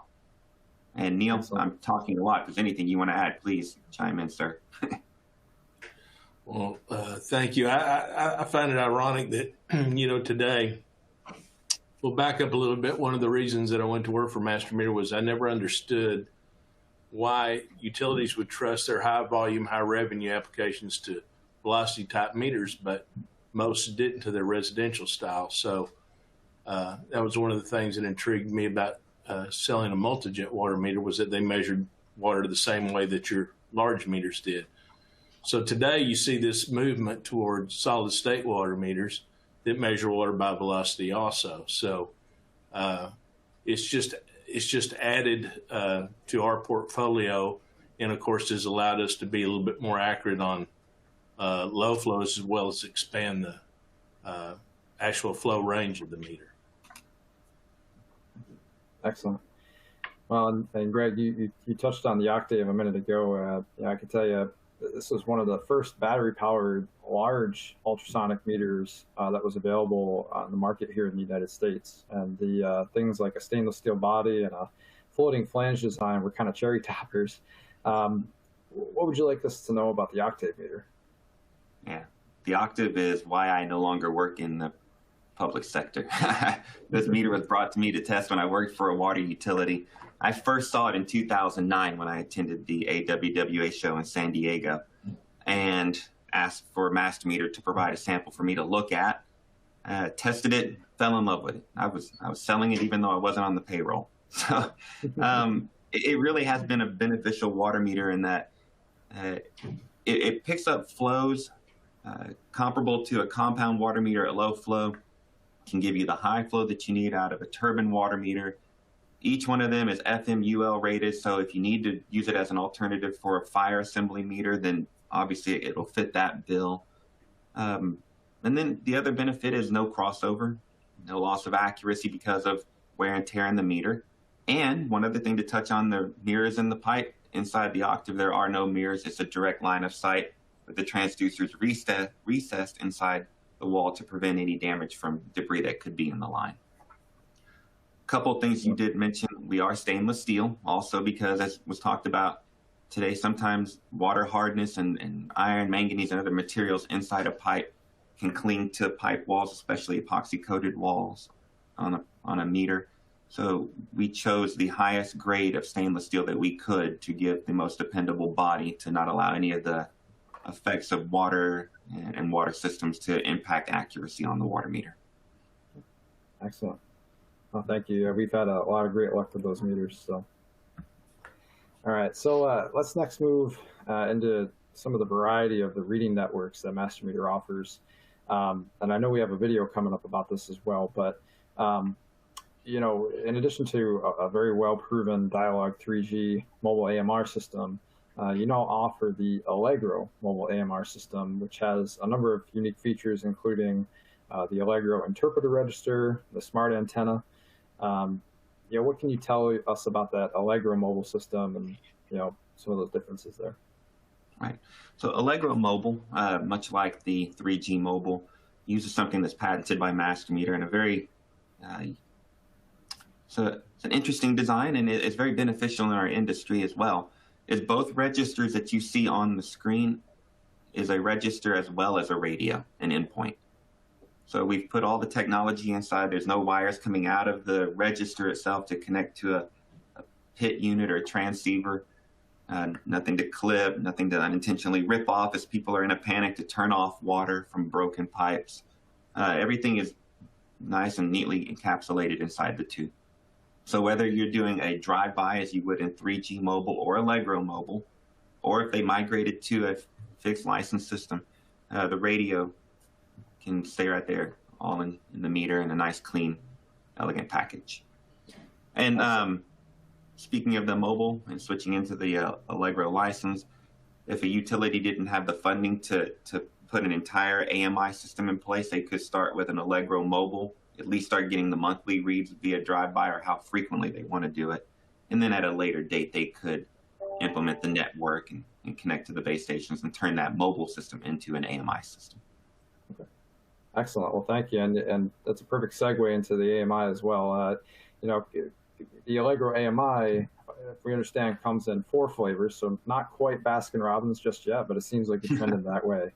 And Neil, excellent. I'm talking a lot. If there's anything you want to add, please chime in, sir. Well, thank you. I find it ironic that, today, we'll back up a little bit. One of the reasons that I went to work for Master Meter was I never understood why utilities would trust their high volume, high revenue applications to velocity type meters, but most didn't to their residential style. So that was one of the things that intrigued me about selling a multi-jet water meter, was that they measured water the same way that your large meters did. So today you see this movement towards solid state water meters that measure water by velocity also. So it's just added to our portfolio, and of course has allowed us to be a little bit more accurate on low flows, as well as expand the actual flow range of the meter. Excellent. Well, and Greg, you touched on the Octave a minute ago. I can tell you, this was one of the first battery-powered large ultrasonic meters that was available on the market here in the United States. And the things like a stainless steel body and a floating flange design were kind of cherry toppers. What would you like us to know about the Octave meter? Yeah, the Octave is why I no longer work in the public sector. This meter was brought to me to test when I worked for a water utility. I first saw it in 2009 when I attended the AWWA show in San Diego and asked for Master Meter to provide a sample for me to look at. Tested it, fell in love with it. I was selling it even though I wasn't on the payroll. So it really has been a beneficial water meter in that it picks up flows comparable to a compound water meter at low flow. Can give you the high flow that you need out of a turbine water meter. Each one of them is FMUL rated, so if you need to use it as an alternative for a fire assembly meter, then obviously it'll fit that bill. And then the other benefit is no crossover, no loss of accuracy because of wear and tear in the meter. And one other thing to touch on, the mirrors in the pipe. Inside the Octave, there are no mirrors. It's a direct line of sight with the transducers recessed inside the wall to prevent any damage from debris that could be in the line. Couple of things you did mention, we are stainless steel, also because, as was talked about today, sometimes water hardness and iron, manganese, and other materials inside a pipe can cling to pipe walls, especially epoxy-coated walls on a meter. So we chose the highest grade of stainless steel that we could to give the most dependable body to not allow any of the effects of water and water systems to impact accuracy on the water meter. Excellent. Well, thank you. We've had a lot of great luck with those meters. So, all right. So let's next move into some of the variety of the reading networks that Mastermeter offers. And I know we have a video coming up about this as well, but in addition to a very well-proven Dialog 3G mobile AMR system, you now offer the Allegro mobile AMR system, which has a number of unique features, including the Allegro interpreter register, the smart antenna. What can you tell us about that Allegro mobile system and some of those differences there? Right. So Allegro Mobile, much like the 3G Mobile, uses something that's patented by Mastermeter in a very so it's an interesting design, and it's very beneficial in our industry as well. Is both registers that you see on the screen is a register as well as a radio, an endpoint. So we've put all the technology inside. There's no wires coming out of the register itself to connect to a PIT unit or a transceiver. Nothing to clip, nothing to unintentionally rip off as people are in a panic to turn off water from broken pipes. Everything is nice and neatly encapsulated inside the tube. So whether you're doing a drive-by as you would in 3G Mobile or Allegro Mobile, or if they migrated to a fixed license system, the radio can stay right there, all in the meter in a nice, clean, elegant package. And speaking of the mobile and switching into the Allegro license, if a utility didn't have the funding to put an entire AMI system in place, they could start with an Allegro mobile, at least start getting the monthly reads via drive-by or how frequently they want to do it. And then at a later date, they could implement the network and connect to the base stations and turn that mobile system into an AMI system. Okay. Excellent. Well, thank you. And that's a perfect segue into the AMI as well. The Allegro AMI, if we understand, comes in 4 flavors, so not quite Baskin-Robbins just yet, but it seems like it's trending that way.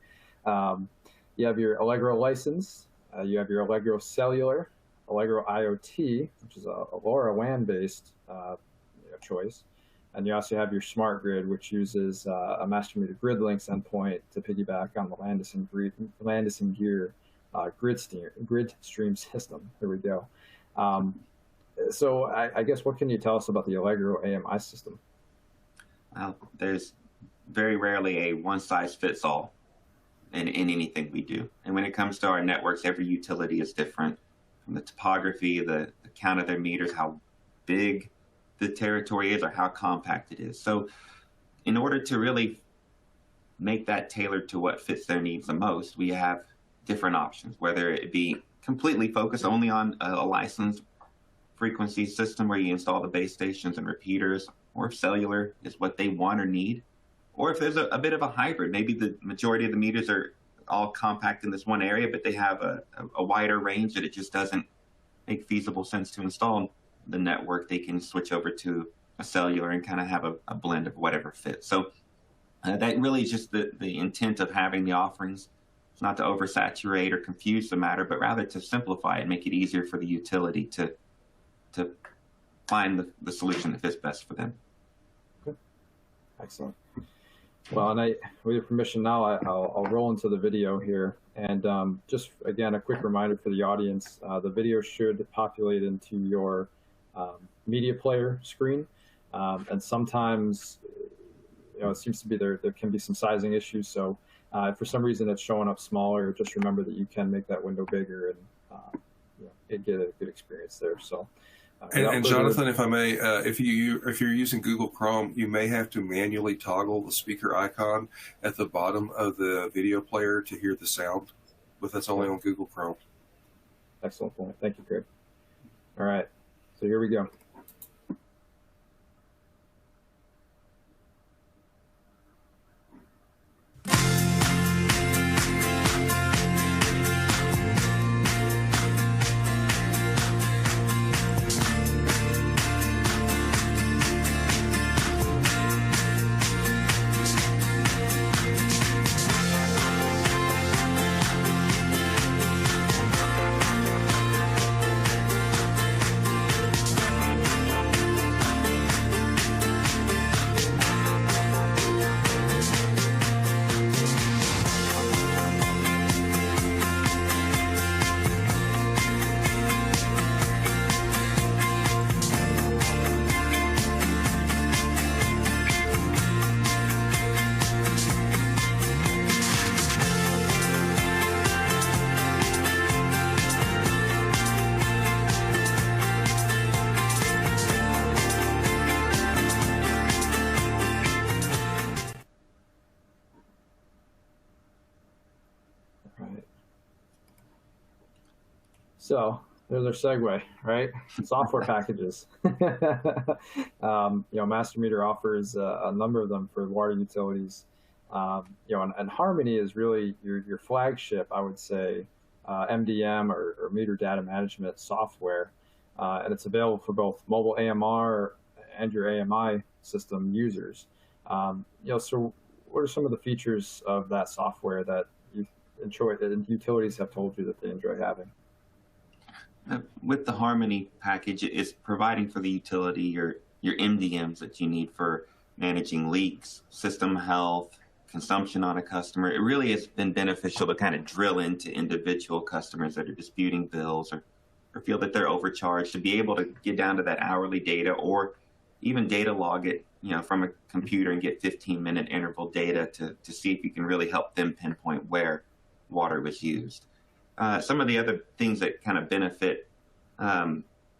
You have your Allegro license, you have your Allegro cellular, Allegro IoT, which is a LoRaWAN-based choice, and you also have your smart grid, which uses a Mastermeter grid links endpoint to piggyback on the Landis & Gyr grid stream system. Here we go. So I guess what can you tell us about the Allegro AMI system? Well, there's very rarely a one-size-fits-all in anything we do. And when it comes to our networks, every utility is different, from the topography, the count of their meters, how big the territory is, or how compact it is. So in order to really make that tailored to what fits their needs the most, we have different options, whether it be completely focused only on a licensed frequency system where you install the base stations and repeaters, or if cellular is what they want or need, or if there's a bit of a hybrid. Maybe the majority of the meters are all compact in this one area, but they have a wider range that it just doesn't make feasible sense to install the network. They can switch over to a cellular and kind of have a blend of whatever fits. So that really is just the intent of having the offerings. It's not to oversaturate or confuse the matter, but rather to simplify and make it easier for the utility to find the solution that fits best for them. Good. Excellent. Well, and with your permission now, I'll roll into the video here. And just, again, a quick reminder for the audience, the video should populate into your media player screen. And sometimes, it seems to be there can be some sizing issues. So if for some reason it's showing up smaller, just remember that you can make that window bigger and get a good experience there. So. And Jonathan, if I may, if you're using Google Chrome, you may have to manually toggle the speaker icon at the bottom of the video player to hear the sound, but that's only on Google Chrome. Excellent point. Thank you, Greg. All right, so here we go. So there's our segue, right? Software packages. Master Meter offers a number of them for water utilities. And Harmony is really your flagship, I would say, MDM or meter data management software, and it's available for both mobile AMR and your AMI system users. So what are some of the features of that software that you enjoy, and utilities have told you that they enjoy having? With the Harmony package, it's providing for the utility your MDMs that you need for managing leaks, system health, consumption on a customer. It really has been beneficial to kind of drill into individual customers that are disputing bills or feel that they're overcharged, to be able to get down to that hourly data, or even data log it, from a computer and get 15-minute interval data to see if you can really help them pinpoint where water was used. Some of the other things that kind of benefit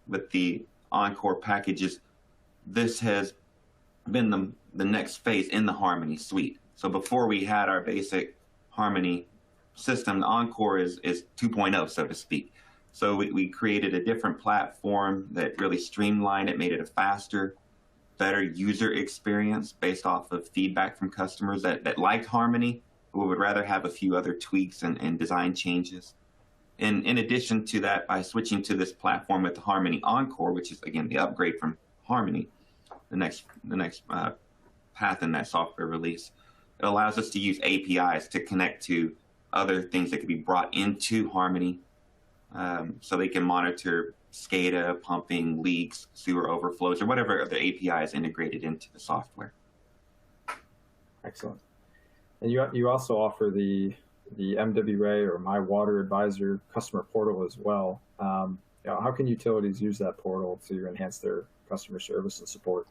with the Encore packages, this has been the next phase in the Harmony suite. So before we had our basic Harmony system, the Encore is 2.0, so to speak. So we created a different platform that really streamlined it, made it a faster, better user experience based off of feedback from customers that liked Harmony, but would rather have a few other tweaks and design changes. And in addition to that, by switching to this platform with the Harmony Encore, which is, again, the upgrade from Harmony, the next path in that software release, it allows us to use APIs to connect to other things that can be brought into Harmony, so they can monitor SCADA, pumping, leaks, sewer overflows, or whatever other API is integrated into the software. Excellent. And you also offer the MWA or My Water Advisor customer portal as well. How can utilities use that portal to enhance their customer service and support?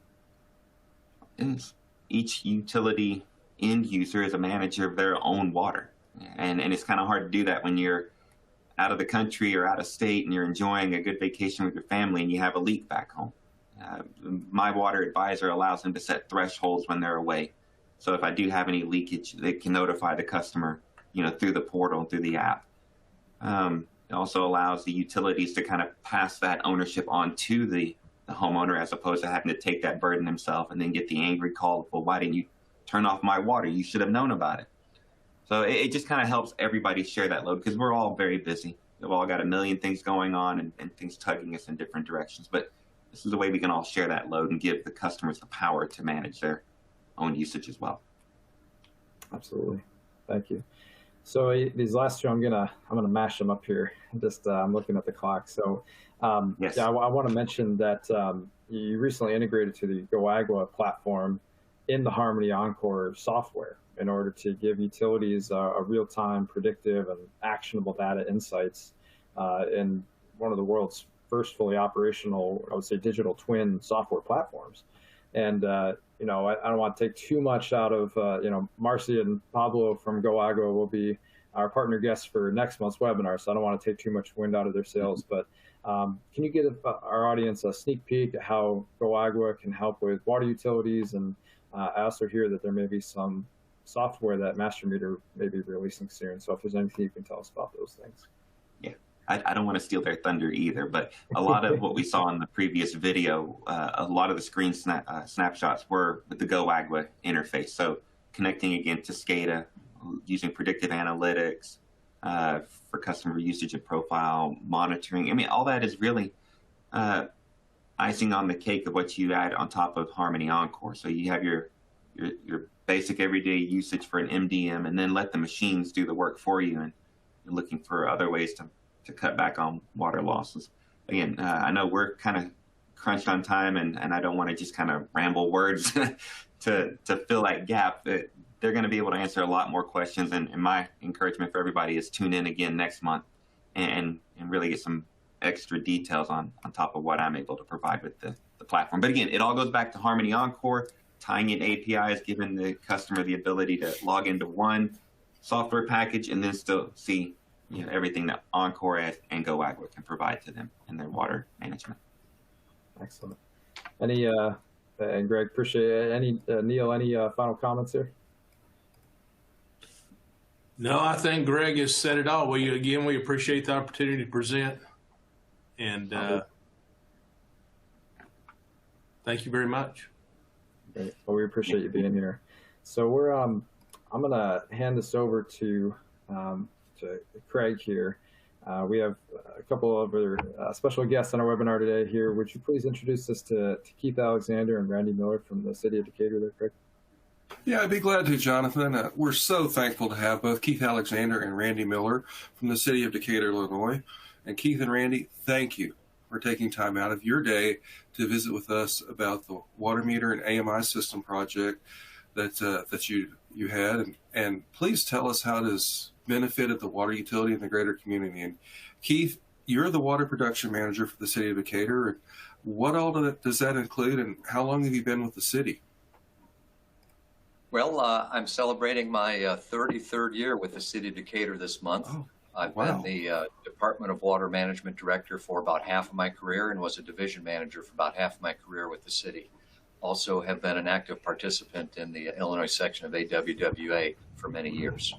Each utility end user is a manager of their own water. And it's kind of hard to do that when you're out of the country or out of state and you're enjoying a good vacation with your family and you have a leak back home. My Water Advisor allows them to set thresholds when they're away. So if I do have any leakage, they can notify the customer, through the portal, through the app. It also allows the utilities to kind of pass that ownership on to the homeowner, as opposed to having to take that burden themselves and then get the angry call, well, why didn't you turn off my water? You should have known about it. So it just kind of helps everybody share that load, because we're all very busy. We've all got a million things going on and things tugging us in different directions. But this is a way we can all share that load and give the customers the power to manage their own usage as well. Absolutely. Thank you. So these last two, I'm gonna mash them up here. I'm looking at the clock. So yes. I want to mention that you recently integrated to the go-aigua platform in the Harmony Encore software in order to give utilities a real-time, predictive, and actionable data insights in one of the world's first fully operational, I would say, digital twin software platforms. And I don't want to take too much out of Marcy and Pablo from go-aigua will be our partner guests for next month's webinar, so I don't want to take too much wind out of their sails. But can you give our audience a sneak peek at how go-aigua can help with water utilities? And I also hear that there may be some software that Master Meter may be releasing soon. So if there's anything you can tell us about those things. Yeah, I don't want to steal their thunder either, but a lot of what we saw in the previous video, a lot of the screen snapshots were with the go-aigua interface. So connecting again to SCADA, using predictive analytics for customer usage and profile monitoring. I mean, all that is really icing on the cake of what you add on top of Harmony Encore. So you have your basic everyday usage for an MDM, and then let the machines do the work for you. And you're looking for other ways to cut back on water losses. Again, I know we're kind of crunched on time, and I don't want to just kind of ramble words to fill that gap. They're going to be able to answer a lot more questions. And my encouragement for everybody is tune in again next month and really get some extra details on top of what I'm able to provide with the platform. But again, it all goes back to Harmony Encore, tying in APIs, giving the customer the ability to log into one software package and then still see everything that Encore and go-aigua can provide to them in their water management. Excellent. And Greg, appreciate it. Neil, any final comments here? No, I think Greg has said it all. We appreciate the opportunity to present And thank you very much. Great. Well, we appreciate you being here. So we're I'm gonna hand this over to Craig here. We have a couple of other special guests on our webinar today here. Would you please introduce us to Keith Alexander and Randy Miller from the City of Decatur there, Craig? Yeah, I'd be glad to, Jonathan. We're so thankful to have both Keith Alexander and Randy Miller from the City of Decatur, Illinois. And Keith and Randy, thank you for taking time out of your day to visit with us about the water meter and AMI system project that you had. And please tell us how it has benefited the water utility in the greater community. And Keith, you're the water production manager for the City of Decatur. And what all does that include, and how long have you been with the city? Well, I'm celebrating my 33rd year with the City of Decatur this month. Oh, I've wow. been the Department of Water Management Director for about half of my career and was a division manager for about half of my career with the city. Also have been an active participant in the Illinois section of AWWA for many years.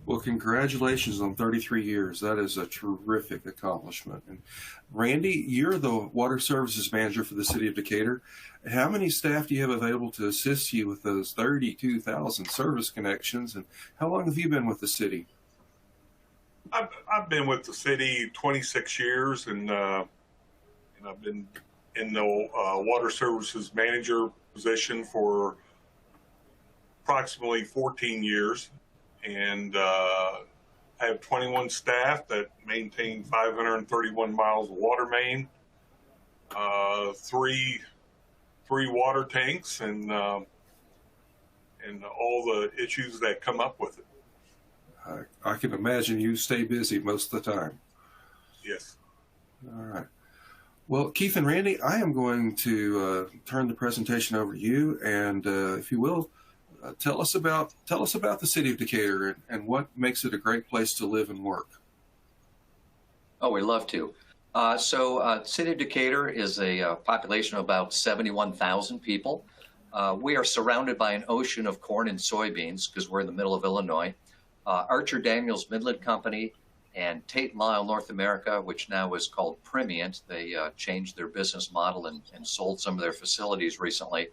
Well, congratulations on 33 years. That is a terrific accomplishment. And Randy, you're the Water Services Manager for the City of Decatur. How many staff do you have available to assist you with those 32,000 service connections? And how long have you been with the city? I've been with the city 26 years, and I've been in the Water Services Manager position for approximately 14 years. And I have 21 staff that maintain 531 miles of water main, three water tanks, and all the issues that come up with it. I can imagine you stay busy most of the time. Yes. All right. Well, Keith and Randy, I am going to turn the presentation over to you, and if you will, tell us about the City of Decatur and what makes it a great place to live and work. Oh, we'd love to. City of Decatur is a population of about 71,000 people. We are surrounded by an ocean of corn and soybeans because we're in the middle of Illinois. Archer Daniels Midland Company and Tate Lyle North America, which now is called Primient, they changed their business model and sold some of their facilities recently.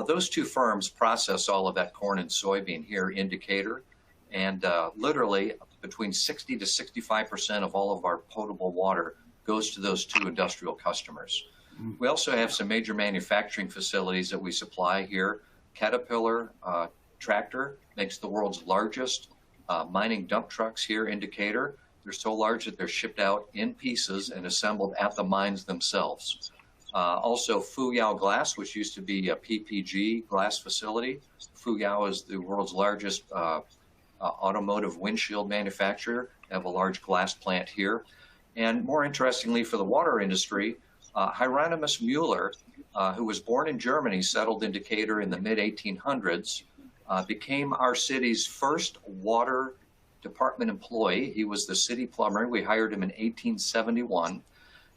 Those two firms process all of that corn and soybean here in Decatur, and literally between 60 to 65% of all of our potable water goes to those two industrial customers. We also have some major manufacturing facilities that we supply here. Caterpillar Tractor makes the world's largest mining dump trucks here in Decatur. They're so large that they're shipped out in pieces and assembled at the mines themselves. Also, Fuyao Glass, which used to be a PPG glass facility. Fuyao is the world's largest automotive windshield manufacturer. They have a large glass plant here. And more interestingly for the water industry, Hieronymus Mueller, who was born in Germany, settled in Decatur in the mid-1800s, became our city's first water department employee. He was the city plumber. We hired him in 1871.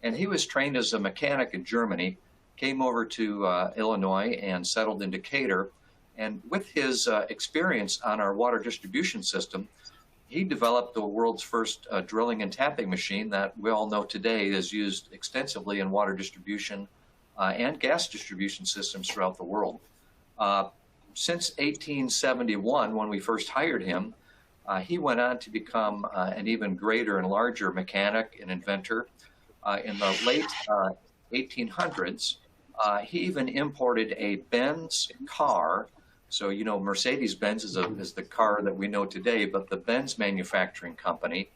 And he was trained as a mechanic in Germany, came over to Illinois and settled in Decatur. And with his experience on our water distribution system, he developed the world's first drilling and tapping machine that we all know today is used extensively in water distribution and gas distribution systems throughout the world. Since 1871, when we first hired him, he went on to become an even greater and larger mechanic and inventor. In the late 1800s, he even imported a Benz car. So, you know, Mercedes-Benz is the car that we know today, but the Benz manufacturing company,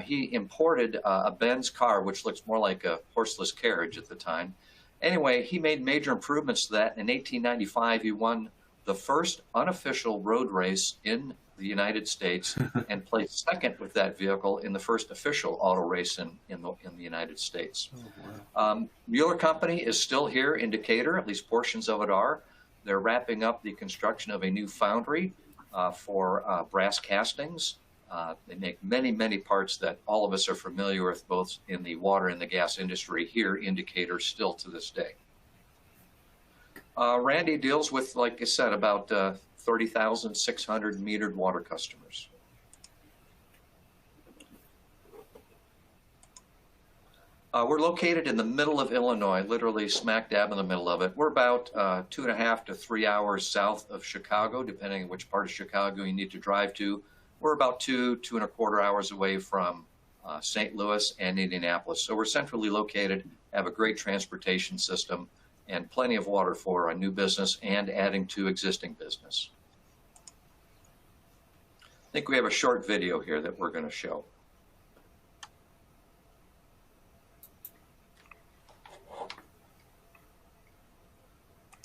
he imported a Benz car, which looks more like a horseless carriage at the time. Anyway, he made major improvements to that. In 1895, he won the first unofficial road race in the United States and placed second with that vehicle in the first official auto race in the United States. Oh, wow. Mueller Company is still here in Decatur, at least portions of it are. They're wrapping up the construction of a new foundry for brass castings. They make many, many parts that all of us are familiar with, both in the water and the gas industry here in Decatur still to this day. Randy deals with, like I said, about 30,600 metered water customers. We're located in the middle of Illinois, literally smack dab in the middle of it. We're about 2.5 to 3 hours south of Chicago, depending on which part of Chicago you need to drive to. We're about 2.25 hours away from St. Louis and Indianapolis. So we're centrally located, have a great transportation system, and plenty of water for a new business and adding to existing business. I think we have a short video here that we're going to show.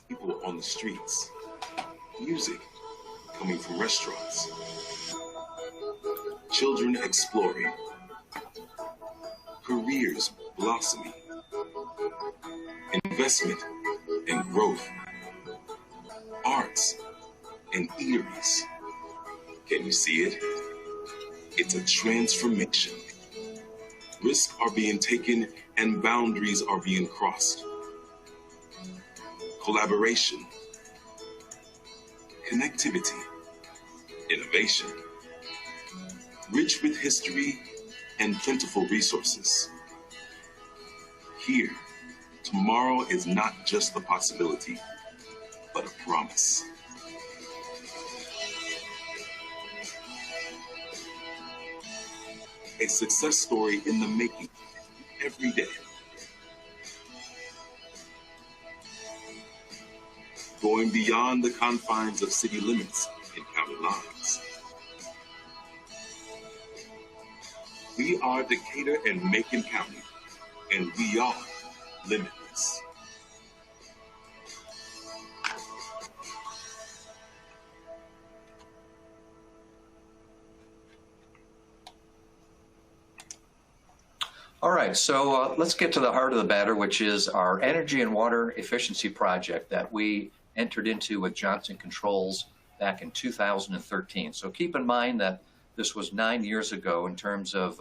People on the streets, music coming from restaurants, children exploring, careers blossoming, investment and growth, arts and eateries. Can you see it? It's a transformation. Risks are being taken and boundaries are being crossed. Collaboration, connectivity, innovation, rich with history and plentiful resources. Here, tomorrow is not just a possibility, but a promise. A success story in the making every day. Going beyond the confines of city limits and county lines. We are Decatur and Macon County, and we are limitless. All right, so let's get to the heart of the matter, which is our energy and water efficiency project that we entered into with Johnson Controls back in 2013. So keep in mind that this was 9 years ago in terms of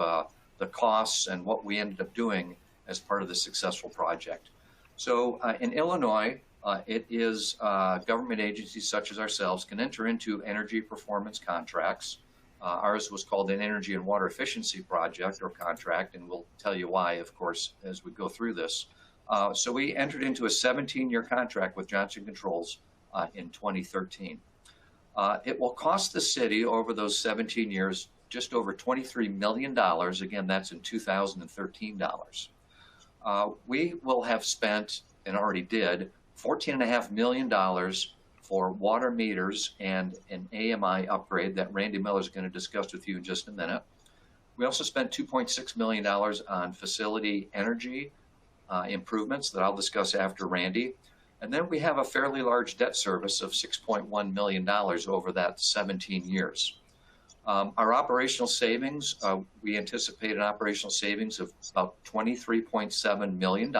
the costs and what we ended up doing as part of the successful project. So in Illinois, it is government agencies such as ourselves can enter into energy performance contracts. Ours was called an Energy and Water Efficiency Project or contract, and we'll tell you why, of course, as we go through this. So we entered into a 17-year contract with Johnson Controls in 2013. It will cost the city over those 17 years just over $23 million. Again, that's in 2013 dollars. We will have spent, and already did, $14.5 million for water meters and an AMI upgrade that Randy Miller is going to discuss with you in just a minute. We also spent $2.6 million on facility energy improvements that I'll discuss after Randy. And then we have a fairly large debt service of $6.1 million over that 17 years. Our operational savings, we anticipate an operational savings of about $23.7 million.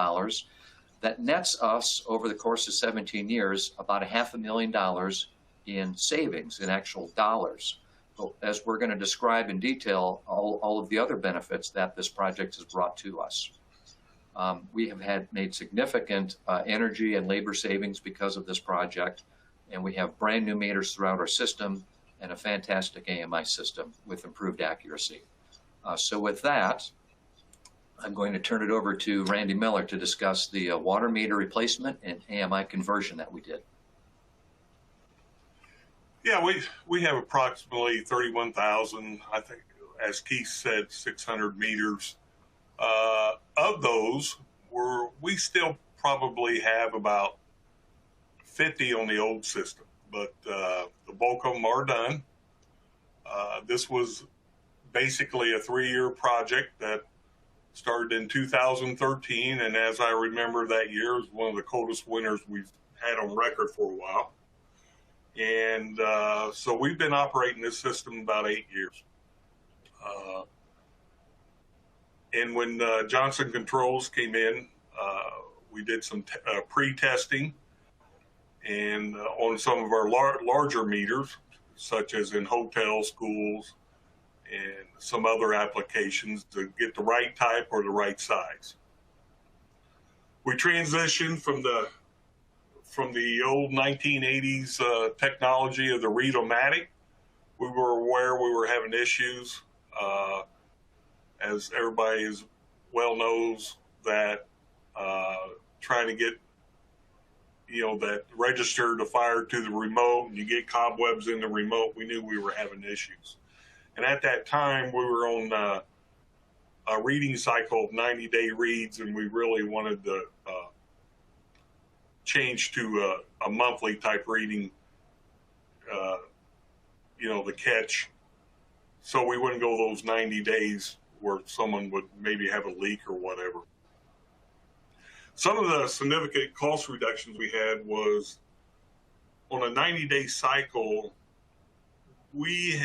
That nets us over the course of 17 years about $500,000 in savings, in actual dollars. So as we're going to describe in detail all of the other benefits that this project has brought to us. We have made significant energy and labor savings because of this project, and we have brand new meters throughout our system and a fantastic AMI system with improved accuracy. So with that, I'm going to turn it over to Randy Miller to discuss the water meter replacement and AMI conversion that we did. Yeah, we have approximately 31,000, I think, as Keith said, 600 meters. Of those, we still probably have about 50 on the old system, but the bulk of them are done. This was basically a 3-year project that started in 2013, and as I remember, that year was one of the coldest winters we've had on record for a while. And so we've been operating this system about 8 years. And when Johnson Controls came in, we did some pre-testing and on some of our larger meters, such as in hotels, schools, and some other applications to get the right type or the right size. We transitioned from the old 1980s technology of the read-o-matic. We were aware we were having issues. As everybody well knows, that trying to get, that register the fire to the remote, and you get cobwebs in the remote, we knew we were having issues. And at that time, we were on a reading cycle of 90-day reads, and we really wanted to change to a monthly type reading, the catch, so we wouldn't go those 90 days where someone would maybe have a leak or whatever. Some of the significant cost reductions we had was on a 90-day cycle, we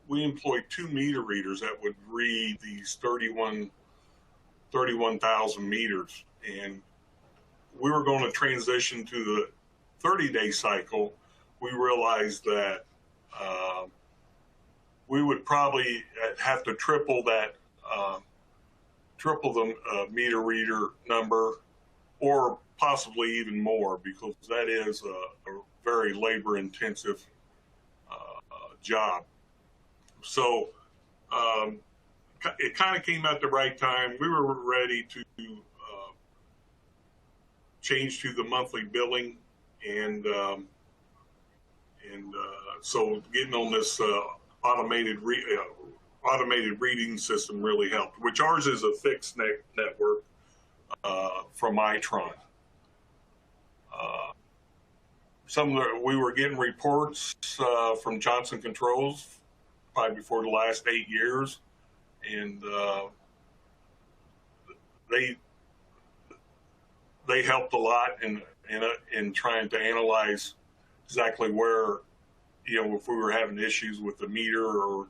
employed 2 meter readers that would read these 31,000 meters. And we were going to transition to the 30-day cycle. We realized that we would probably have to triple the meter reader number, or possibly even more, because that is a very labor intensive job. So it kind of came at the right time. We were ready to change to the monthly billing, and so getting on this automated reading system really helped, which ours is a fixed network from Itron. We were getting reports from Johnson Controls probably before the last 8 years, and they helped a lot in trying to analyze exactly where, if we were having issues with the meter or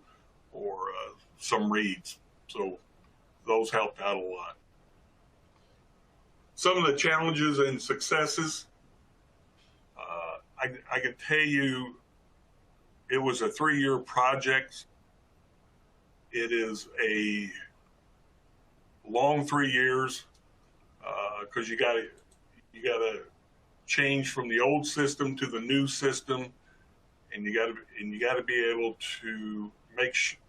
some reads. So those helped out a lot. Some of the challenges and successes, I can tell you, it was a 3-year project. It is a long 3 years, because you got to change from the old system to the new system, and you got to be able to make sure,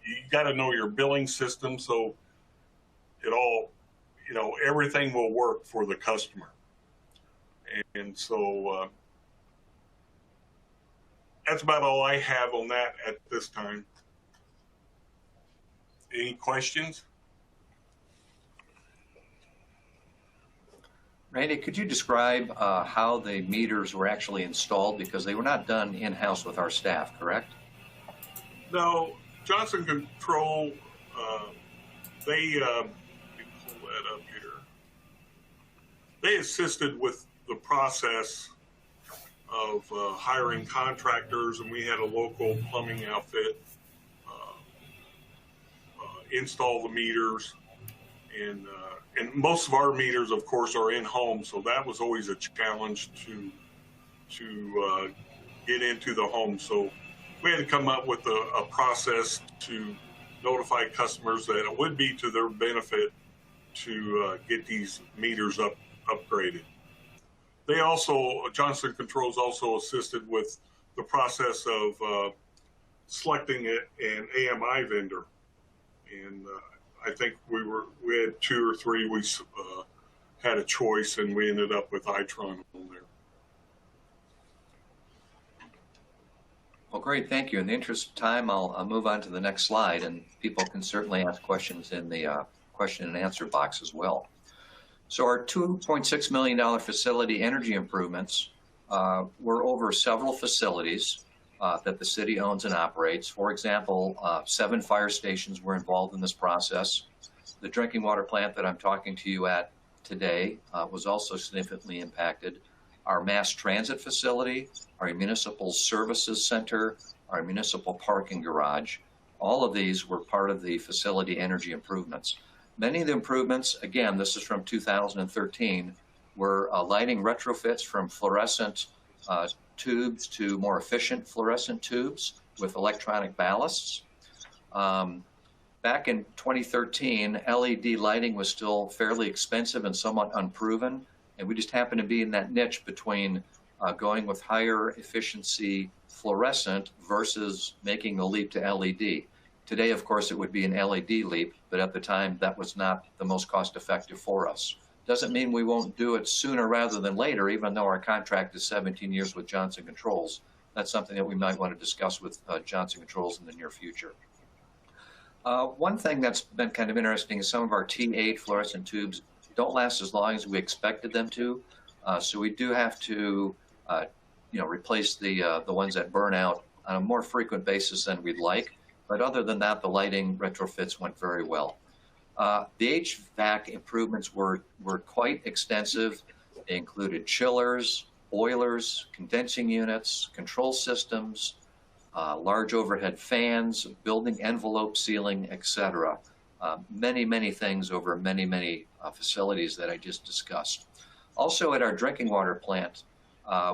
you got to know your billing system, so it all, everything will work for the customer. And so that's about all I have on that at this time. Any questions? Randy, could you describe how the meters were actually installed? Because they were not done in-house with our staff, correct? No, Johnson Control, let me pull that up here. They assisted with the process of hiring contractors, and we had a local plumbing outfit install the meters, and most of our meters, of course, are in home, so that was always a challenge to get into the home. So we had to come up with a process to notify customers that it would be to their benefit to get these meters upgraded. They also, Johnson Controls also assisted with the process of selecting an AMI vendor. And I think we had 2 or 3, we had a choice, and we ended up with Itron on there. Well, great, thank you. In the interest of time, I'll move on to the next slide, and people can certainly ask questions in the question and answer box as well. So our $2.6 million facility energy improvements were over several facilities that the city owns and operates. For example, 7 fire stations were involved in this process. The drinking water plant that I'm talking to you at today was also significantly impacted. Our mass transit facility, our municipal services center, our municipal parking garage, all of these were part of the facility energy improvements. Many of the improvements, again, this is from 2013, were lighting retrofits from fluorescent tubes to more efficient fluorescent tubes with electronic ballasts. Back in 2013, LED lighting was still fairly expensive and somewhat unproven, and we just happened to be in that niche between going with higher efficiency fluorescent versus making the leap to LED. Today, of course, it would be an LED leap, but at the time, that was not the most cost-effective for us. Doesn't mean we won't do it sooner rather than later, even though our contract is 17 years with Johnson Controls. That's something that we might want to discuss with Johnson Controls in the near future. One thing that's been kind of interesting is some of our T8 fluorescent tubes don't last as long as we expected them to. So we do have to, replace the ones that burn out on a more frequent basis than we'd like. But other than that, the lighting retrofits went very well. The HVAC improvements were quite extensive. They included chillers, boilers, condensing units, control systems, large overhead fans, building envelope sealing, etc. Many, many things over many, many facilities that I just discussed. Also at our drinking water plant,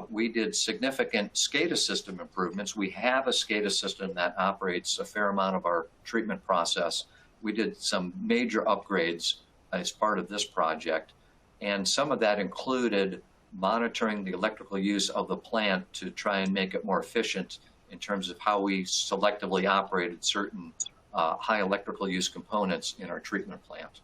we did significant SCADA system improvements. We have a SCADA system that operates a fair amount of our treatment process. We did some major upgrades as part of this project, and some of that included monitoring the electrical use of the plant to try and make it more efficient in terms of how we selectively operated certain high electrical use components in our treatment plant.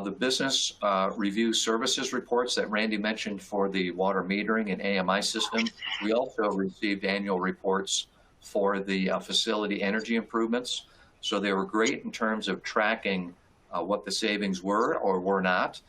The business review services reports that Randy mentioned for the water metering and AMI system, we also received annual reports for the facility energy improvements. So they were great in terms of tracking what the savings were or were not,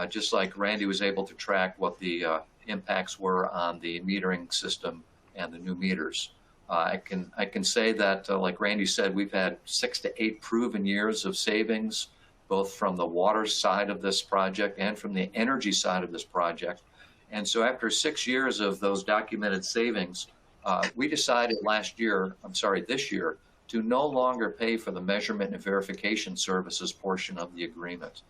just like Randy was able to track what the impacts were on the metering system and the new meters. I can say that, like Randy said, we've had 6 to 8 proven years of savings, both from the water side of this project and from the energy side of this project. And so after 6 years of those documented savings, we decided this year, to no longer pay for the measurement and verification services portion of the agreement.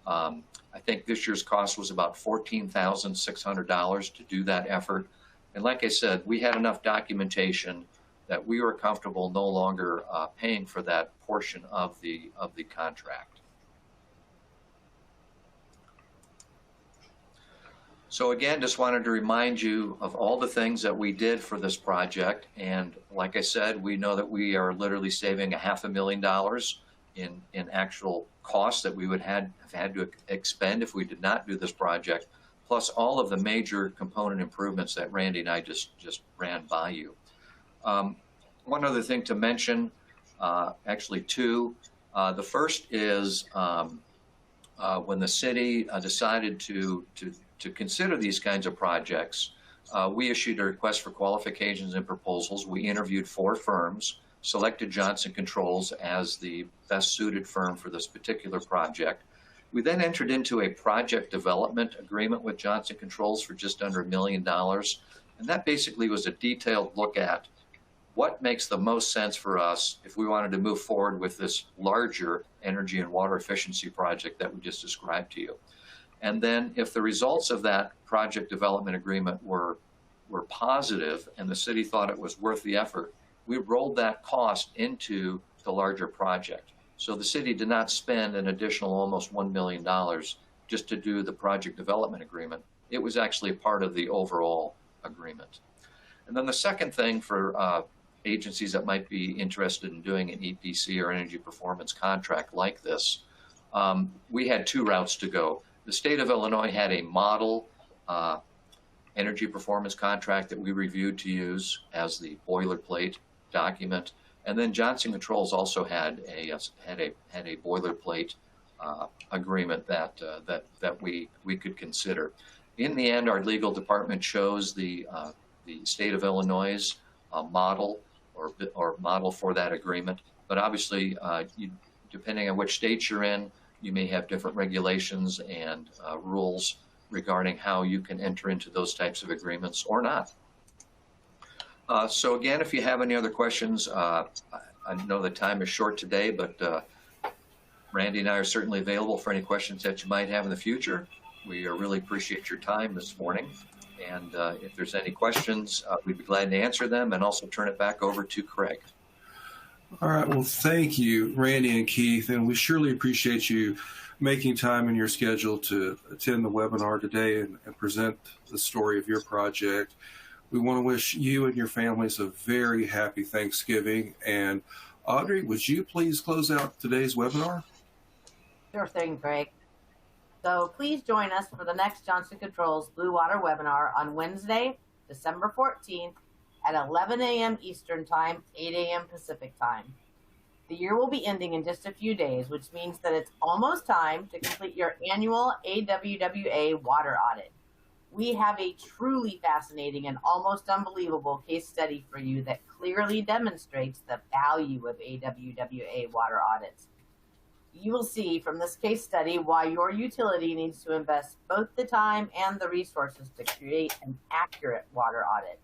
I think this year's cost was about $14,600 to do that effort. And like I said, we had enough documentation that we were comfortable no longer paying for that portion of the contract. So again, just wanted to remind you of all the things that we did for this project. And like I said, we know that we are literally saving $500,000 in actual costs that we would have had to expend if we did not do this project, plus all of the major component improvements that Randy and I just ran by you. One other thing to mention, actually two. The first is when the city decided to consider these kinds of projects, we issued a request for qualifications and proposals. We interviewed 4 firms, selected Johnson Controls as the best suited firm for this particular project. We then entered into a project development agreement with Johnson Controls for just under $1 million. And that basically was a detailed look at what makes the most sense for us if we wanted to move forward with this larger energy and water efficiency project that we just described to you. And then if the results of that project development agreement were positive and the city thought it was worth the effort, we rolled that cost into the larger project. So the city did not spend an additional almost $1 million just to do the project development agreement. It was actually a part of the overall agreement. And then the second thing for agencies that might be interested in doing an EPC or energy performance contract like this, we had 2 routes to go. The state of Illinois had a model energy performance contract that we reviewed to use as the boilerplate document, and then Johnson Controls also had a boilerplate agreement that we could consider. In the end, our legal department chose the state of Illinois model or model for that agreement. But obviously, depending on which state you're in, you may have different regulations and rules regarding how you can enter into those types of agreements or not. So again, if you have any other questions, I know the time is short today, but Randy and I are certainly available for any questions that you might have in the future. We really appreciate your time this morning. And if there's any questions, we'd be glad to answer them and also turn it back over to Craig. All right. Well, thank you, Randy and Keith. And we surely appreciate you making time in your schedule to attend the webinar today and present the story of your project. We want to wish you and your families a very happy Thanksgiving and Audrey, would you please close out today's webinar? Sure thing, Greg. So please join us for the next Johnson Controls Blue Water webinar on Wednesday, December 14th at 11 a.m. Eastern Time, 8 a.m. Pacific Time. The year will be ending in just a few days, which means that it's almost time to complete your annual AWWA water audit. We have a truly fascinating and almost unbelievable case study for you that clearly demonstrates the value of AWWA water audits. You will see from this case study why your utility needs to invest both the time and the resources to create an accurate water audit.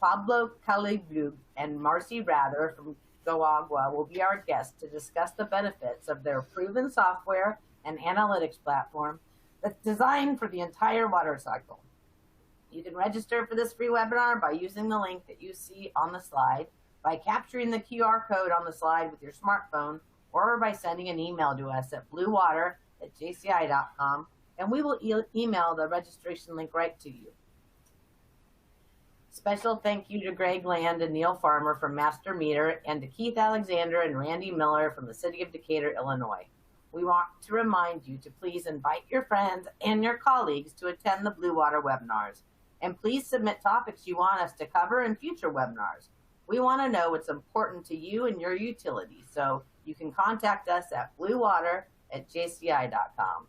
Pablo Caliblug and Marcy Rather from go-aigua will be our guests to discuss the benefits of their proven software and analytics platform that's designed for the entire water cycle. You can register for this free webinar by using the link that you see on the slide, by capturing the QR code on the slide with your smartphone, or by sending an email to us at bluewater@jci.com, and we will email the registration link right to you. Special thank you to Greg Land and Neil Farmer from Master Meter, and to Keith Alexander and Randy Miller from the City of Decatur, Illinois. We want to remind you to please invite your friends and your colleagues to attend the Blue Water webinars. And please submit topics you want us to cover in future webinars. We want to know what's important to you and your utility, so you can contact us at bluewater@jci.com.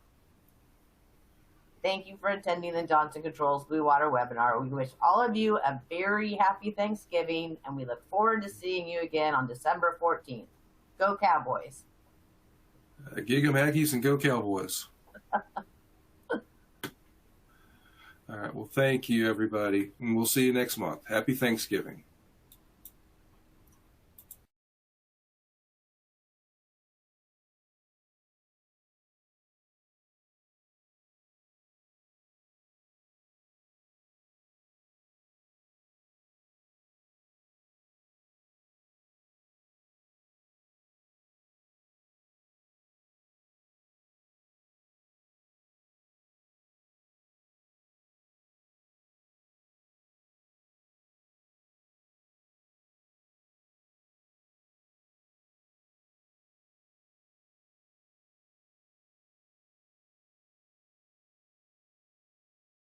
Thank you for attending the Johnson Controls Blue Water webinar. We wish all of you a very happy Thanksgiving, and we look forward to seeing you again on December 14th. Go Cowboys. Giga Maggies and go Cowboys. All right. Well, thank you, everybody. And we'll see you next month. Happy Thanksgiving.